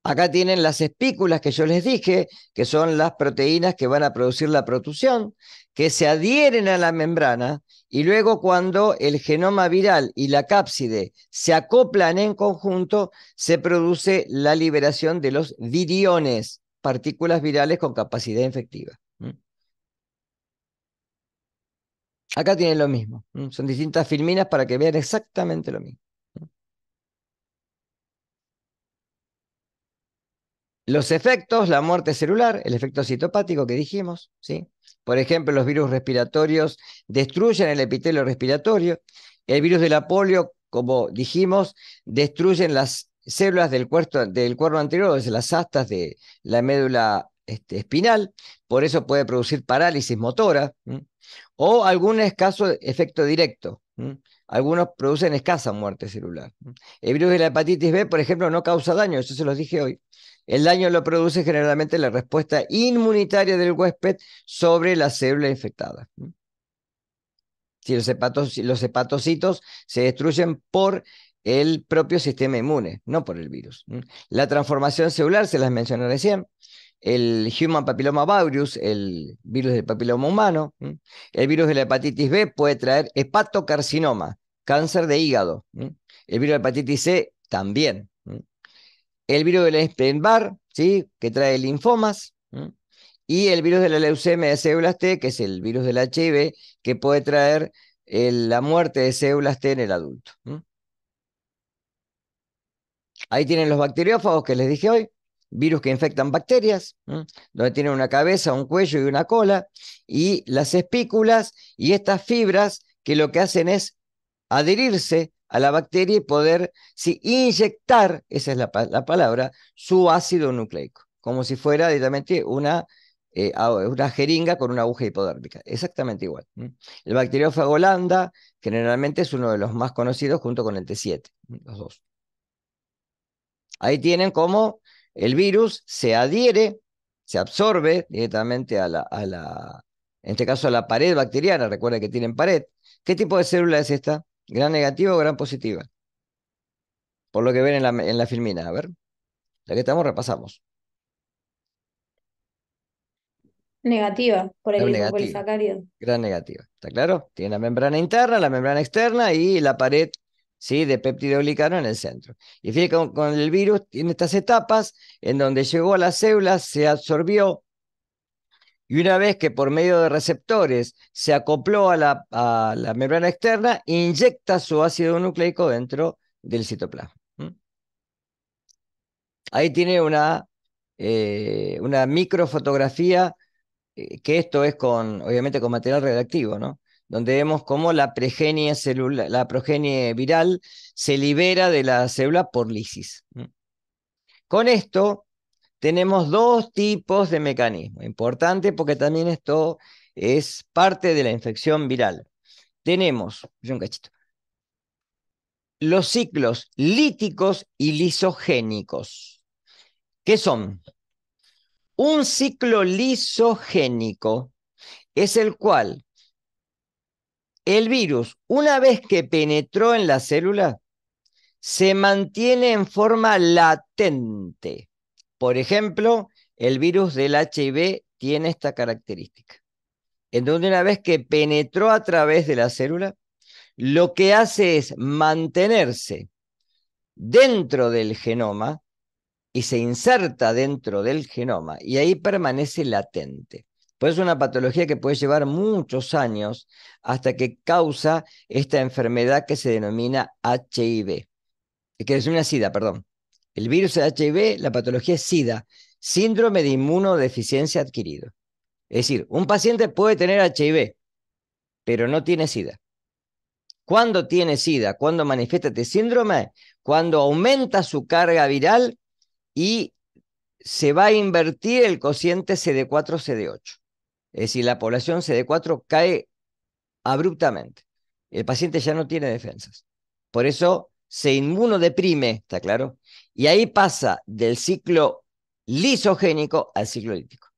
Acá tienen las espículas que yo les dije, que son las proteínas que van a producir la protusión, que se adhieren a la membrana y luego cuando el genoma viral y la cápside se acoplan en conjunto, se produce la liberación de los viriones, partículas virales con capacidad infectiva. Acá tienen lo mismo. Son distintas filminas para que vean exactamente lo mismo. Los efectos, la muerte celular, el efecto citopático que dijimos, ¿sí? Por ejemplo, los virus respiratorios destruyen el epitelio respiratorio. El virus de la polio, como dijimos, destruyen las células del cuerno anterior, desde las astas de la médula espinal, por eso puede producir parálisis motora, ¿m? O algún escaso efecto directo. ¿M? Algunos producen escasa muerte celular. ¿M? El virus de la hepatitis B, por ejemplo, no causa daño, eso se los dije hoy. El daño lo produce generalmente la respuesta inmunitaria del huésped sobre la célula infectada. Si los hepatocitos se destruyen por el propio sistema inmune, no por el virus. La transformación celular, se las mencioné recién. El Human Papilloma Virus, el virus del papiloma humano. El virus de la hepatitis B puede traer hepatocarcinoma, cáncer de hígado. El virus de la hepatitis C también. El virus del Epstein-Barr, ¿sí? Que trae linfomas. y el virus de la leucemia de células T, que es el virus del HIV, que puede traer la muerte de células T en el adulto. Ahí tienen los bacteriófagos que les dije hoy, virus que infectan bacterias, donde tienen una cabeza, un cuello y una cola, y las espículas y estas fibras que lo que hacen es adherirse a la bacteria y poder inyectar, esa es la palabra, su ácido nucleico, como si fuera directamente una jeringa con una aguja hipodérmica, exactamente igual. El bacteriófago lambda generalmente es uno de los más conocidos junto con el T7, los dos. Ahí tienen cómo el virus se adhiere, se absorbe directamente en este caso a la pared bacteriana, recuerda que tienen pared. ¿Qué tipo de célula es esta? ¿Gran negativa o gran positiva? Por lo que ven en la filmina, a ver, la que estamos repasamos. Negativa, por el Gran negativa, lipopolisacárido. gran negativa. ¿Está claro? Tiene la membrana interna, la membrana externa y la pared, ¿sí?, de péptidoglicano en el centro. Y fíjense que con el virus tiene estas etapas en donde llegó a las células, se absorbió. Y una vez que por medio de receptores se acopló a la membrana externa, inyecta su ácido nucleico dentro del citoplasma. Ahí tiene una microfotografía, que esto es obviamente con material radioactivo, ¿no? Donde vemos cómo la progenie viral se libera de la célula por lisis. Con esto tenemos dos tipos de mecanismos, importante porque también esto es parte de la infección viral. Tenemos, un cachito, los ciclos líticos y lisogénicos. ¿Qué son? Un ciclo lisogénico es el cual el virus, una vez que penetró en la célula, se mantiene en forma latente. Por ejemplo, el virus del HIV tiene esta característica, en donde una vez que penetró a través de la célula, lo que hace es mantenerse dentro del genoma y se inserta dentro del genoma y ahí permanece latente. Pues es una patología que puede llevar muchos años hasta que causa esta enfermedad que se denomina HIV, que es una SIDA, perdón. El virus de HIV, la patología es SIDA, síndrome de inmunodeficiencia adquirido. Es decir, un paciente puede tener HIV, pero no tiene SIDA. ¿Cuándo tiene SIDA? ¿Cuándo manifiesta este síndrome? Cuando aumenta su carga viral y se va a invertir el cociente CD4-CD8. Es decir, la población CD4 cae abruptamente. El paciente ya no tiene defensas. Por eso se inmunodeprime, ¿está claro? Y ahí pasa del ciclo lisogénico al ciclo lítico,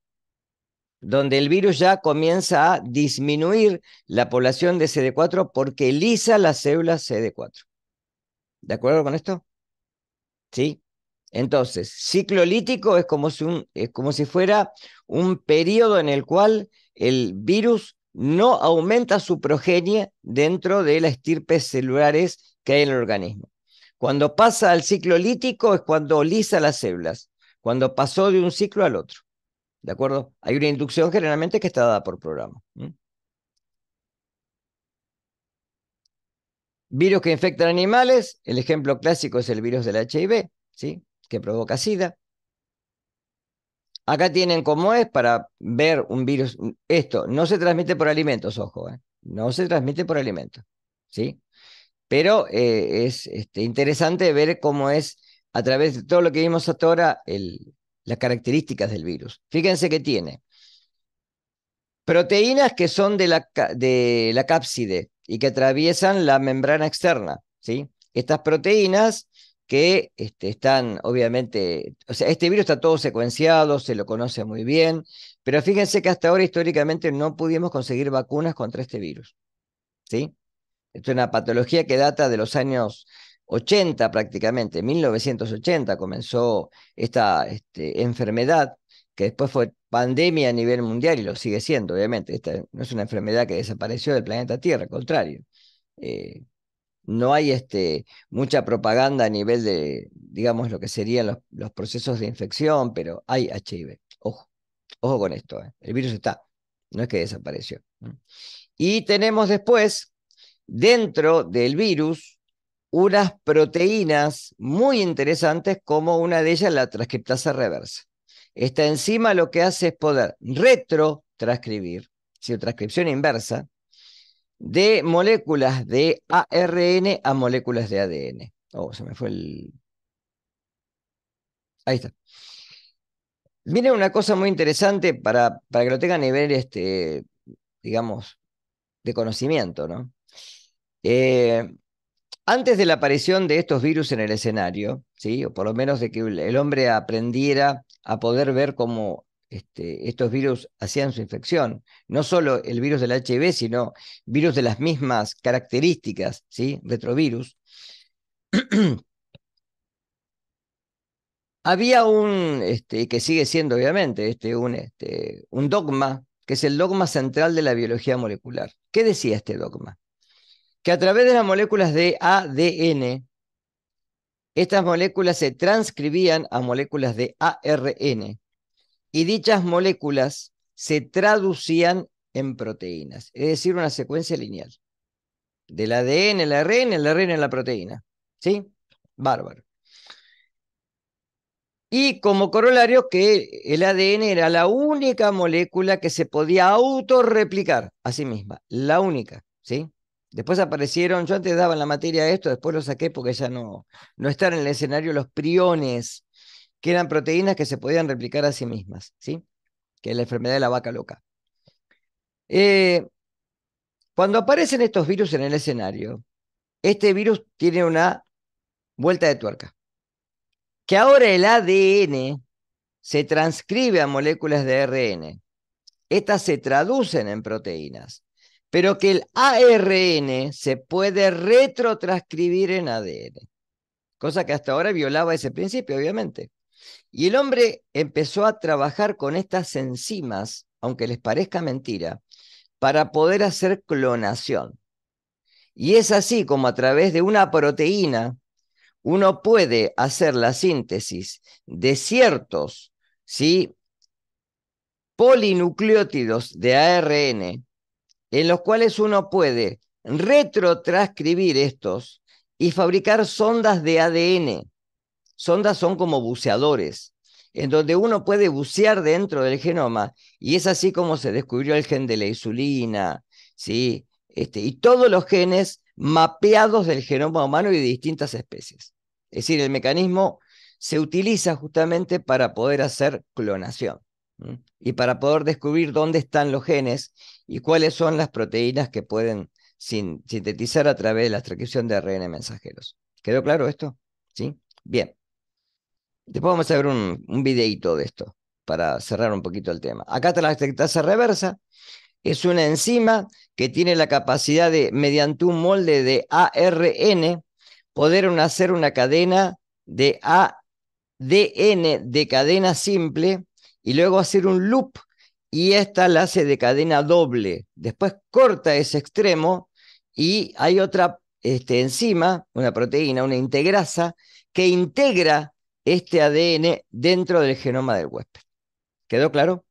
donde el virus ya comienza a disminuir la población de CD4 porque lisa las células CD4. ¿De acuerdo con esto? ¿Sí? Entonces, ciclo lítico es como si fuera un periodo en el cual el virus no aumenta su progenie dentro de las estirpes celulares que hay en el organismo. Cuando pasa al ciclo lítico es cuando lisa las células, cuando pasó de un ciclo al otro. ¿De acuerdo? Hay una inducción generalmente que está dada por programa. Virus que infectan animales, el ejemplo clásico es el virus del HIV, ¿sí?, que provoca SIDA. Acá tienen cómo es para ver un virus. Esto no se transmite por alimentos, ojo, no se transmite por alimentos, ¿sí? Pero es interesante ver cómo es a través de todo lo que vimos hasta ahora las características del virus. Fíjense que tiene proteínas que son de la cápside y que atraviesan la membrana externa, ¿sí? Estas proteínas que están, obviamente, o sea, este virus está todo secuenciado, se lo conoce muy bien, pero fíjense que hasta ahora históricamente no pudimos conseguir vacunas contra este virus, ¿sí? Esto es una patología que data de los años 80 prácticamente, 1980 comenzó esta enfermedad, que después fue pandemia a nivel mundial y lo sigue siendo, obviamente. Esta no es una enfermedad que desapareció del planeta Tierra, al contrario. Eh, no hay mucha propaganda a nivel de, digamos, lo que serían los procesos de infección, pero hay HIV, ojo. Ojo con esto, el virus está, no es que desapareció. Y tenemos después, dentro del virus, unas proteínas muy interesantes, como una de ellas, la transcriptasa reversa. Esta enzima lo que hace es poder retrotranscribir, si transcripción inversa, de moléculas de ARN a moléculas de ADN. Oh, se me fue el... Ahí está. Viene una cosa muy interesante para que lo tengan a nivel, digamos, de conocimiento, ¿no? Eh, Antes de la aparición de estos virus en el escenario, ¿sí? O por lo menos de que el hombre aprendiera a poder ver cómo estos virus hacían su infección, no solo el virus del HIV, sino virus de las mismas características, ¿sí? Retrovirus. Había que sigue siendo obviamente, un dogma, que es el dogma central de la biología molecular. ¿Qué decía este dogma? Que a través de las moléculas de ADN, estas moléculas se transcribían a moléculas de ARN y dichas moléculas se traducían en proteínas, es decir, una secuencia lineal. Del ADN, el ARN en la proteína. ¿Sí? Bárbaro. Y como corolario que el ADN era la única molécula que se podía autorreplicar a sí misma, la única, ¿sí? Después aparecieron, yo antes daba en la materia esto, después lo saqué porque ya no están en el escenario los priones, que eran proteínas que se podían replicar a sí mismas, ¿sí? Que es la enfermedad de la vaca loca. Cuando aparecen estos virus en el escenario, este virus tiene una vuelta de tuerca, que ahora el ADN se transcribe a moléculas de ARN. Estas se traducen en proteínas, pero que el ARN se puede retrotranscribir en ADN, cosa que hasta ahora violaba ese principio, obviamente. Y el hombre empezó a trabajar con estas enzimas, aunque les parezca mentira, para poder hacer clonación. Y es así como a través de una proteína uno puede hacer la síntesis de ciertos, ¿sí?, polinucleótidos de ARN, en los cuales uno puede retrotranscribir estos y fabricar sondas de ADN. Sondas son como buceadores, en donde uno puede bucear dentro del genoma, y es así como se descubrió el gen de la insulina, ¿sí? Y todos los genes mapeados del genoma humano y de distintas especies. Es decir, el mecanismo se utiliza justamente para poder hacer clonación, ¿m? Y para poder descubrir dónde están los genes y cuáles son las proteínas que pueden sintetizar a través de la transcripción de ARN mensajeros. ¿Quedó claro esto? ¿Sí? Bien. Después vamos a ver un videíto de esto para cerrar un poquito el tema. Acá está la lactasa reversa. Es una enzima que tiene la capacidad de, mediante un molde de ARN, poder hacer una cadena de ADN de cadena simple y luego hacer un loop, y esta la hace de cadena doble. Después corta ese extremo y hay otra enzima, una proteína, una integrasa, que integra este ADN dentro del genoma del huésped. ¿Quedó claro?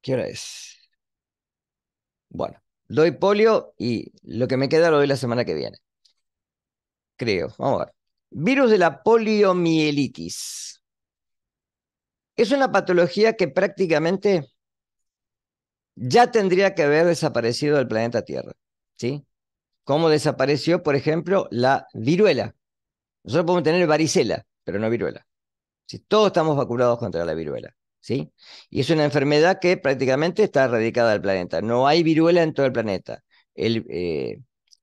¿Qué hora es? Bueno, doy polio y lo que me queda lo doy la semana que viene. Creo. Vamos a ver. Virus de la poliomielitis. Es una patología que prácticamente ya tendría que haber desaparecido del planeta Tierra, ¿sí? Como desapareció, por ejemplo, la viruela. Nosotros podemos tener varicela, pero no viruela. ¿Sí? Todos estamos vacunados contra la viruela, ¿sí? Y es una enfermedad que prácticamente está erradicada del planeta. No hay viruela en todo el planeta.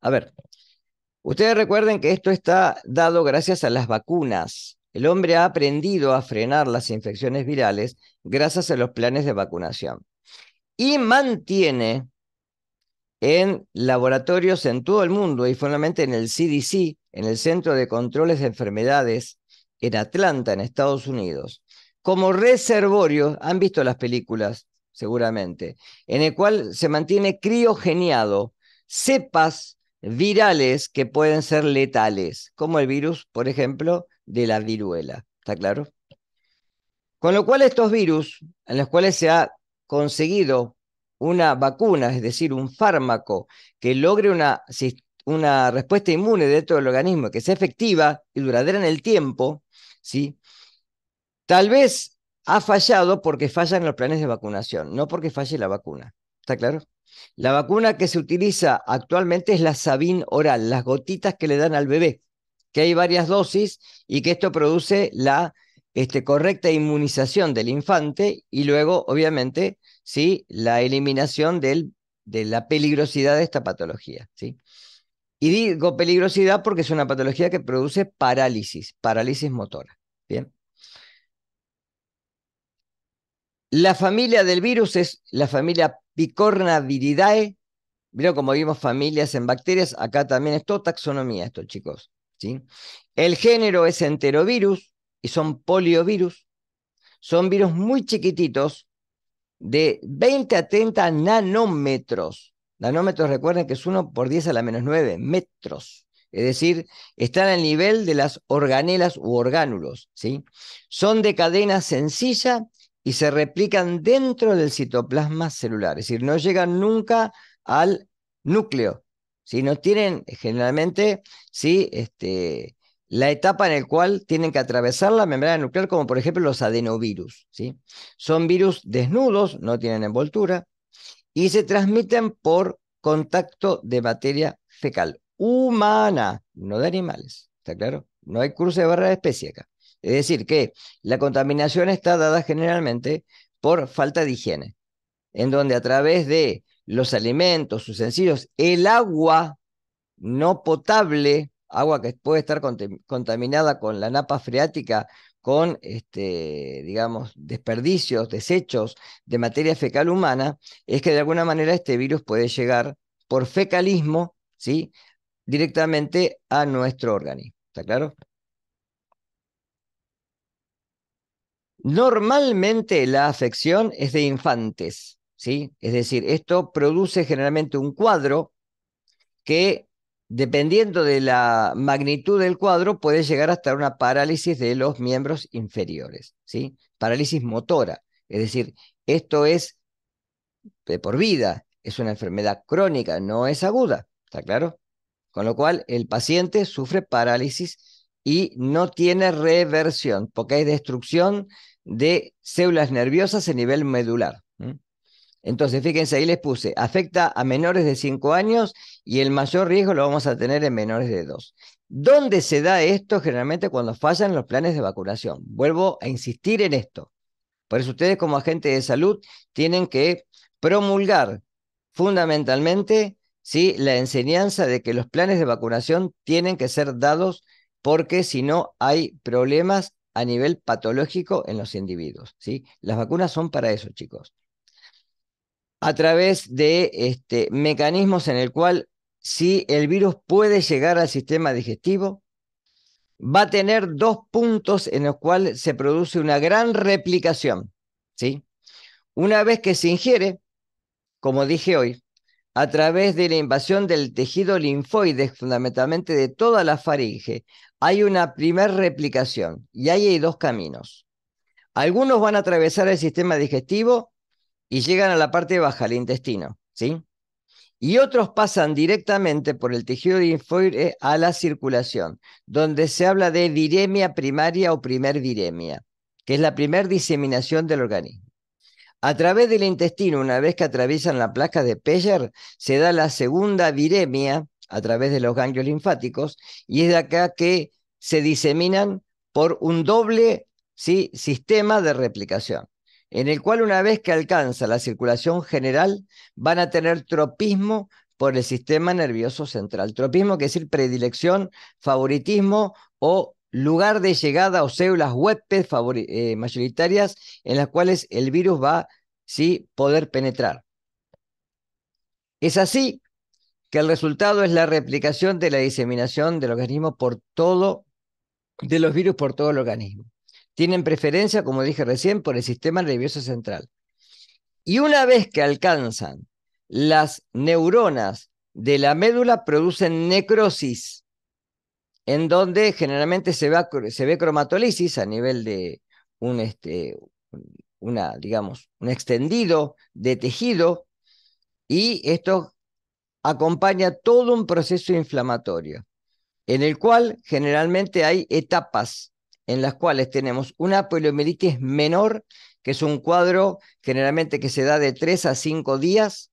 A ver, ustedes recuerden que esto está dado gracias a las vacunas. El hombre ha aprendido a frenar las infecciones virales gracias a los planes de vacunación. Y mantiene en laboratorios en todo el mundo, y finalmente en el CDC, en el Centro de Controles de Enfermedades, en Atlanta, en Estados Unidos, como reservorio. Han visto las películas, seguramente, en el cual se mantiene criogeniado cepas virales que pueden ser letales, como el virus, por ejemplo, de la viruela. ¿Está claro? Con lo cual estos virus, en los cuales se ha conseguido una vacuna, es decir, un fármaco que logre una respuesta inmune dentro del organismo, que sea efectiva y duradera en el tiempo, ¿sí? Tal vez ha fallado porque fallan los planes de vacunación, no porque falle la vacuna. ¿Está claro? La vacuna que se utiliza actualmente es la Sabin oral, las gotitas que le dan al bebé, que hay varias dosis y que esto produce la correcta inmunización del infante y luego, obviamente, ¿sí? La eliminación de la peligrosidad de esta patología. ¿Sí? Y digo peligrosidad porque es una patología que produce parálisis motora. Bien. La familia del virus es la familia Picornaviridae. Vieron como vimos familias en bacterias, acá también es todo taxonomía esto, chicos. ¿Sí? El género es enterovirus y son poliovirus. Son virus muy chiquititos, de 20 a 30 nanómetros. Nanómetros, recuerden que es 1 por 10 a la menos 9 metros. Es decir, están al nivel de las organelas u orgánulos. ¿Sí? Son de cadena sencilla y se replican dentro del citoplasma celular. Es decir, no llegan nunca al núcleo. ¿Sí? No tienen generalmente, ¿sí? La etapa en la cual tienen que atravesar la membrana nuclear, como por ejemplo los adenovirus. ¿Sí? Son virus desnudos, no tienen envoltura, y se transmiten por contacto de materia fecal humana, no de animales. ¿Está claro? No hay cruce de barra de especie acá. Es decir, que la contaminación está dada generalmente por falta de higiene, en donde a través de los alimentos, utensilios, el agua no potable, agua que puede estar contaminada con la napa freática, con, digamos, desperdicios, desechos de materia fecal humana, es que de alguna manera este virus puede llegar por fecalismo, ¿sí? Directamente a nuestro organismo. ¿Está claro? Normalmente la afección es de infantes, ¿sí? Es decir, esto produce generalmente un cuadro que, dependiendo de la magnitud del cuadro, puede llegar hasta una parálisis de los miembros inferiores, ¿sí? Parálisis motora, es decir, esto es de por vida, es una enfermedad crónica, no es aguda, ¿está claro? Con lo cual, el paciente sufre parálisis y no tiene reversión, porque hay destrucción de células nerviosas a nivel medular. Entonces, fíjense, ahí les puse, afecta a menores de 5 años y el mayor riesgo lo vamos a tener en menores de 2. ¿Dónde se da esto? Generalmente cuando fallan los planes de vacunación. Vuelvo a insistir en esto. Por eso ustedes como agentes de salud tienen que promulgar fundamentalmente, ¿sí? La enseñanza de que los planes de vacunación tienen que ser dados porque si no hay problemas a nivel patológico en los individuos. ¿Sí? Las vacunas son para eso, chicos, a través de mecanismos en el cual si el virus puede llegar al sistema digestivo, va a tener dos puntos en los cuales se produce una gran replicación. ¿Sí? Una vez que se ingiere, como dije hoy, a través de la invasión del tejido linfoide, fundamentalmente de toda la faringe, hay una primer replicación y ahí hay dos caminos. Algunos van a atravesar el sistema digestivo y llegan a la parte baja, al intestino, ¿sí? Y otros pasan directamente por el tejido linfoide a la circulación, donde se habla de viremia primaria o primer viremia, que es la primer diseminación del organismo. A través del intestino, una vez que atraviesan la placa de Peyer, se da la segunda viremia a través de los ganglios linfáticos, y es de acá que se diseminan por un doble, ¿sí? Sistema de replicación, en el cual una vez que alcanza la circulación general, van a tener tropismo por el sistema nervioso central. Tropismo quiere decir predilección, favoritismo o lugar de llegada o células huéspedes mayoritarias en las cuales el virus va a, ¿sí? Poder penetrar. Es así que el resultado es la replicación de la diseminación del organismo por todo, de los virus por todo el organismo. Tienen preferencia, como dije recién, por el sistema nervioso central. Y una vez que alcanzan las neuronas de la médula producen necrosis, en donde generalmente se ve cromatolisis a nivel de un, digamos, un extendido de tejido, y esto acompaña todo un proceso inflamatorio, en el cual generalmente hay etapas en las cuales tenemos una poliomielitis menor, que es un cuadro generalmente que se da de 3 a 5 días,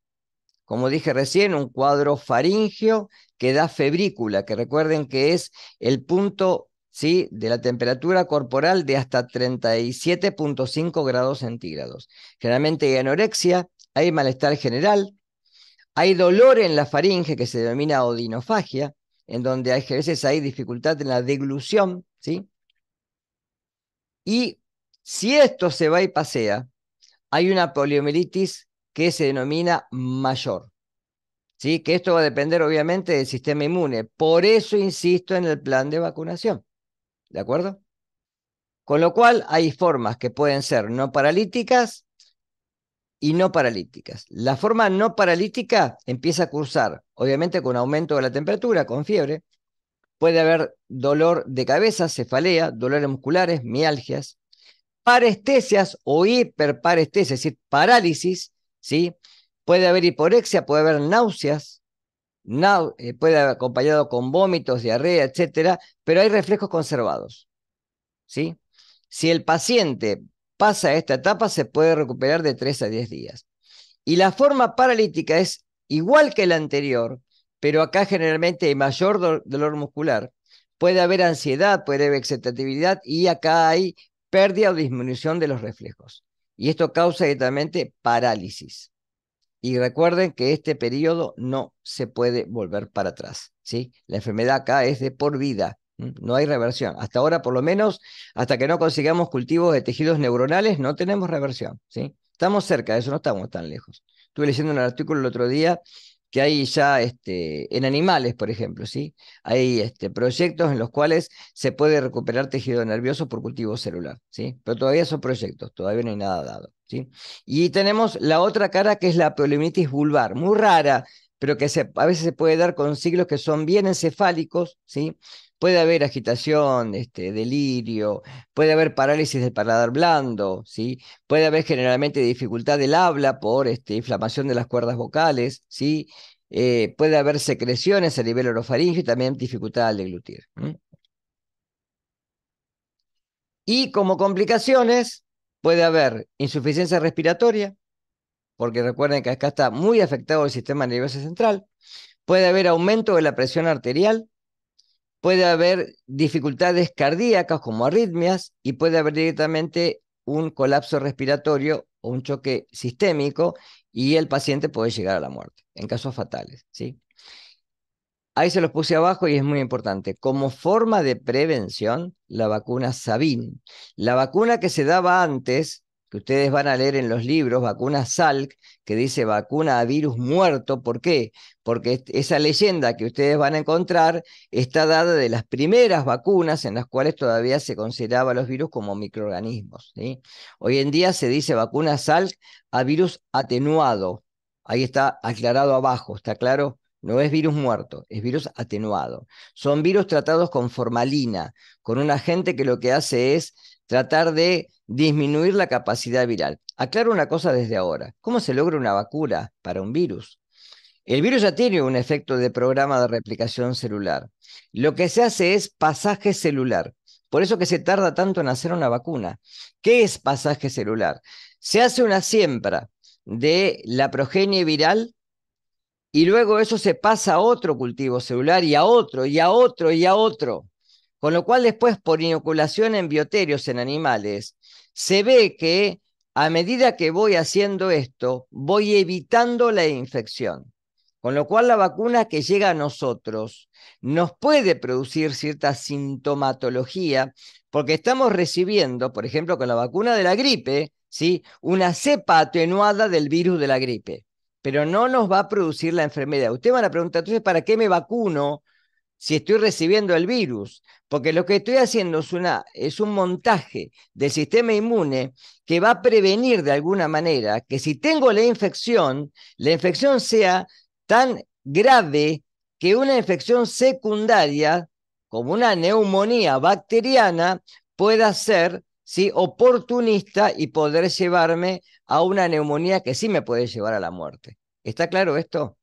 como dije recién, un cuadro faríngeo que da febrícula, que recuerden que es el punto, ¿sí?, de la temperatura corporal de hasta 37,5 grados centígrados. Generalmente hay anorexia, hay malestar general, hay dolor en la faringe que se denomina odinofagia, en donde a veces hay dificultad en la deglución, ¿sí? Y si esto se va y pasea, hay una poliomielitis que se denomina mayor, ¿sí? Que esto va a depender obviamente del sistema inmune. Por eso insisto en el plan de vacunación, ¿de acuerdo? Con lo cual hay formas que pueden ser no paralíticas y no paralíticas. La forma no paralítica empieza a cursar, obviamente con aumento de la temperatura, con fiebre. Puede haber dolor de cabeza, cefalea, dolores musculares, mialgias, parestesias o hiperparestesia, es decir, parálisis, ¿sí? Puede haber hiporexia, puede haber náuseas, puede haber acompañado con vómitos, diarrea, etcétera, pero hay reflejos conservados, ¿sí? Si el paciente pasa esta etapa, se puede recuperar de 3 a 10 días. Y la forma paralítica es igual que la anterior, pero acá generalmente hay mayor dolor muscular. Puede haber ansiedad, puede haber excitabilidad, y acá hay pérdida o disminución de los reflejos. Y esto causa directamente parálisis. Y recuerden que este periodo no se puede volver para atrás, ¿sí? La enfermedad acá es de por vida, no hay reversión. Hasta ahora, por lo menos, hasta que no consigamos cultivos de tejidos neuronales, no tenemos reversión, ¿sí? Estamos cerca de eso, no estamos tan lejos. Estuve leyendo un artículo el otro día que hay ya en animales, por ejemplo, ¿sí? Hay proyectos en los cuales se puede recuperar tejido nervioso por cultivo celular, ¿sí? Pero todavía son proyectos, todavía no hay nada dado, ¿sí? Y tenemos la otra cara, que es la poliomielitis vulvar, muy rara, pero que a veces se puede dar con signos que son bien encefálicos, ¿sí? Puede haber agitación, delirio, puede haber parálisis del paladar blando, ¿sí? Puede haber generalmente dificultad del habla por inflamación de las cuerdas vocales, ¿sí? Puede haber secreciones a nivel orofaringio y también dificultad al deglutir. Y como complicaciones puede haber insuficiencia respiratoria, porque recuerden que acá está muy afectado el sistema nervioso central. Puede haber aumento de la presión arterial, puede haber dificultades cardíacas como arritmias, y puede haber directamente un colapso respiratorio o un choque sistémico, y el paciente puede llegar a la muerte en casos fatales, ¿sí? Ahí se los puse abajo y es muy importante. Como forma de prevención, la vacuna Sabin. La vacuna que se daba antes, que ustedes van a leer en los libros, vacuna Salk, que dice vacuna a virus muerto. ¿Por qué? Porque esa leyenda que ustedes van a encontrar está dada de las primeras vacunas en las cuales todavía se consideraba a los virus como microorganismos, ¿sí? Hoy en día se dice vacuna Salk a virus atenuado. Ahí está aclarado abajo, ¿está claro? No es virus muerto, es virus atenuado. Son virus tratados con formalina, con un agente que lo que hace es tratar de disminuir la capacidad viral. Aclaro una cosa desde ahora. ¿Cómo se logra una vacuna para un virus? El virus ya tiene un efecto de programa de replicación celular. Lo que se hace es pasaje celular. Por eso que se tarda tanto en hacer una vacuna. ¿Qué es pasaje celular? Se hace una siembra de la progenie viral, y luego eso se pasa a otro cultivo celular y a otro y a otro y a otro. Con lo cual después, por inoculación en bioterios en animales, se ve que a medida que voy haciendo esto, voy evitando la infección. Con lo cual la vacuna que llega a nosotros nos puede producir cierta sintomatología, porque estamos recibiendo, por ejemplo, con la vacuna de la gripe, ¿sí?, una cepa atenuada del virus de la gripe, pero no nos va a producir la enfermedad. Usted van a preguntar, entonces, ¿para qué me vacuno si estoy recibiendo el virus? Porque lo que estoy haciendo es un montaje del sistema inmune que va a prevenir de alguna manera que si tengo la infección sea tan grave que una infección secundaria, como una neumonía bacteriana, pueda ser, ¿sí?, oportunista y poder llevarme a una neumonía que sí me puede llevar a la muerte. ¿Está claro esto?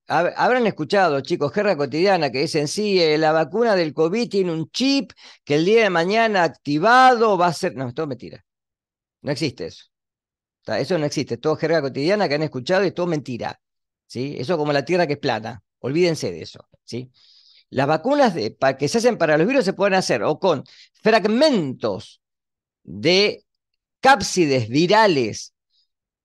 Habrán escuchado, chicos, Guerra Cotidiana, que dicen, sí, la vacuna del COVID tiene un chip que el día de mañana activado va a ser... No, es todo mentira. No existe eso. O sea, eso no existe. Es todo Jerga Cotidiana que han escuchado y es todo mentira. ¿Sí? Eso como la Tierra que es plana. Olvídense de eso. ¿Sí? Las vacunas que se hacen para los virus se pueden hacer o con fragmentos de cápsides virales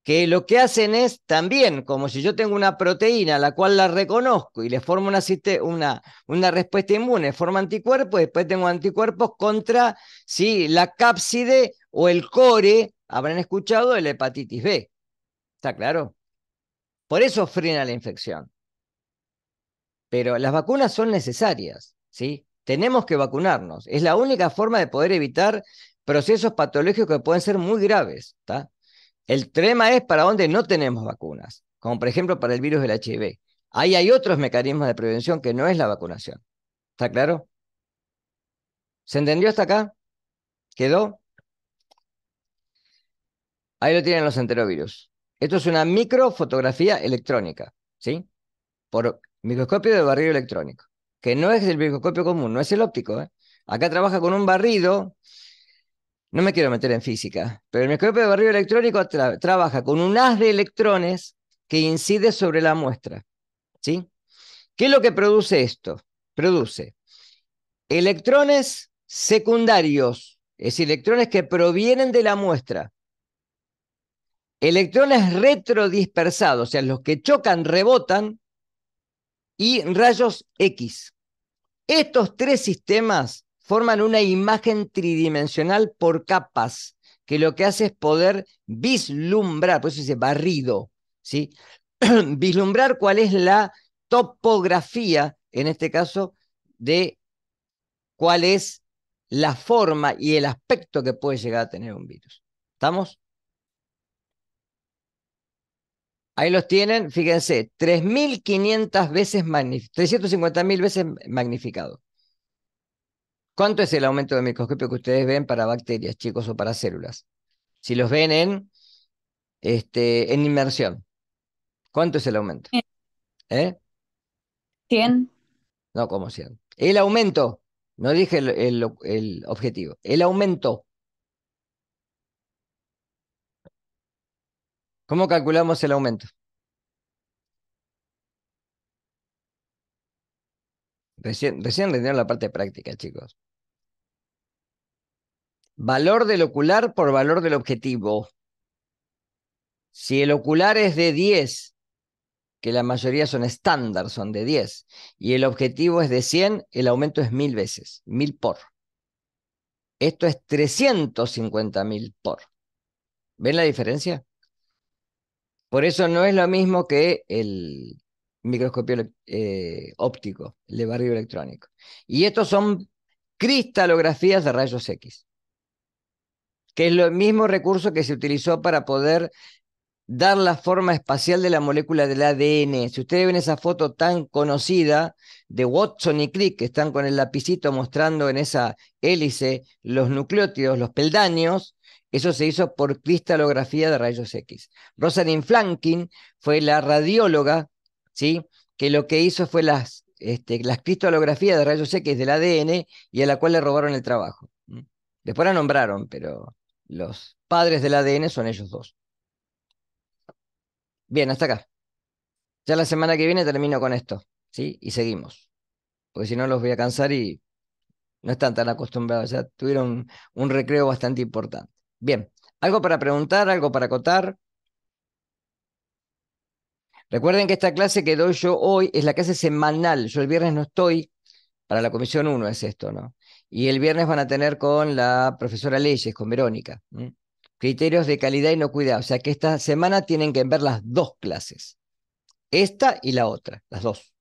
que lo que hacen es también, como si yo tengo una proteína, la cual la reconozco y le formo una respuesta inmune, forma anticuerpos, después tengo anticuerpos contra, ¿sí?, la cápside o el core, habrán escuchado, de la hepatitis B. ¿Está claro? Por eso frena la infección. Pero las vacunas son necesarias, ¿sí? Tenemos que vacunarnos. Es la única forma de poder evitar procesos patológicos que pueden ser muy graves, ¿está? El tema es para dónde no tenemos vacunas, como por ejemplo para el virus del HIV. Ahí hay otros mecanismos de prevención que no es la vacunación. ¿Está claro? ¿Se entendió hasta acá? ¿Quedó? Ahí lo tienen los enterovirus. Esto es una microfotografía electrónica, ¿sí? Por microscopio de barrido electrónico, que no es el microscopio común, no es el óptico, ¿eh? Acá trabaja con un barrido, no me quiero meter en física, pero el microscopio de barrido electrónico trabaja con un haz de electrones que incide sobre la muestra, ¿sí? ¿Qué es lo que produce esto? Produce electrones secundarios, es decir, electrones que provienen de la muestra, electrones retrodispersados, o sea, los que chocan rebotan, y rayos X. Estos tres sistemas forman una imagen tridimensional por capas, que lo que hace es poder vislumbrar, por eso dice barrido, ¿sí? Vislumbrar cuál es la topografía, en este caso, de cuál es la forma y el aspecto que puede llegar a tener un virus. ¿Estamos? Ahí los tienen, fíjense, 3.500 veces, 350.000 veces magnificado. ¿Cuánto es el aumento de microscopio que ustedes ven para bacterias, chicos, o para células? Si los ven en inmersión, ¿cuánto es el aumento? 100. ¿Eh? 100. No, como 100. El aumento, no dije el objetivo, el aumento. ¿Cómo calculamos el aumento? Recién rindieron la parte práctica, chicos. Valor del ocular por valor del objetivo. Si el ocular es de 10, que la mayoría son estándar, son de 10, y el objetivo es de 100, el aumento es 1000 veces, 1000 por. Esto es 350.000 por. ¿Ven la diferencia? Por eso no es lo mismo que el microscopio óptico, el de barrido electrónico. Y estos son cristalografías de rayos X, que es el mismo recurso que se utilizó para poder dar la forma espacial de la molécula del ADN. Si ustedes ven esa foto tan conocida de Watson y Crick, que están con el lapicito mostrando en esa hélice los nucleótidos, los peldaños, eso se hizo por cristalografía de rayos X. Rosalind Franklin fue la radióloga, ¿sí?, que lo que hizo fue las cristalografías de rayos X del ADN y a la cual le robaron el trabajo. Después la nombraron, pero los padres del ADN son ellos dos. Bien, hasta acá. Ya la semana que viene termino con esto, ¿sí? Y seguimos. Porque si no los voy a cansar y no están tan acostumbrados. Ya tuvieron un recreo bastante importante. Bien, ¿algo para preguntar? ¿Algo para acotar? Recuerden que esta clase que doy yo hoy es la clase semanal. Yo el viernes no estoy, para la comisión 1 es esto, ¿no? Y el viernes van a tener con la profesora Leyes, con Verónica, ¿m? Criterios de calidad y inocuidad. O sea que esta semana tienen que ver las dos clases. Esta y la otra, las dos.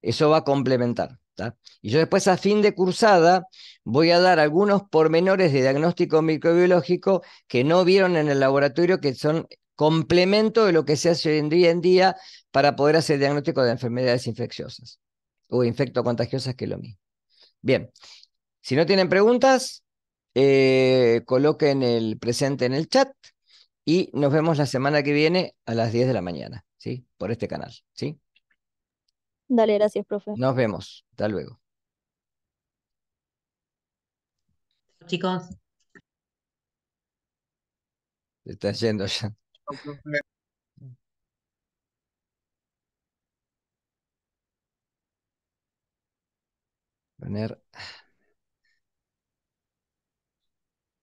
Eso va a complementar, ¿tá? Y yo después a fin de cursada voy a dar algunos pormenores de diagnóstico microbiológico que no vieron en el laboratorio, que son complemento de lo que se hace hoy en día para poder hacer diagnóstico de enfermedades infecciosas o infectocontagiosas, que es lo mismo. Bien, si no tienen preguntas, coloquen el presente en el chat y nos vemos la semana que viene a las 10 de la mañana, ¿sí? Por este canal, ¿sí? Dale, gracias, profe. Nos vemos. Hasta luego. Chicos. Se está yendo ya. Poner...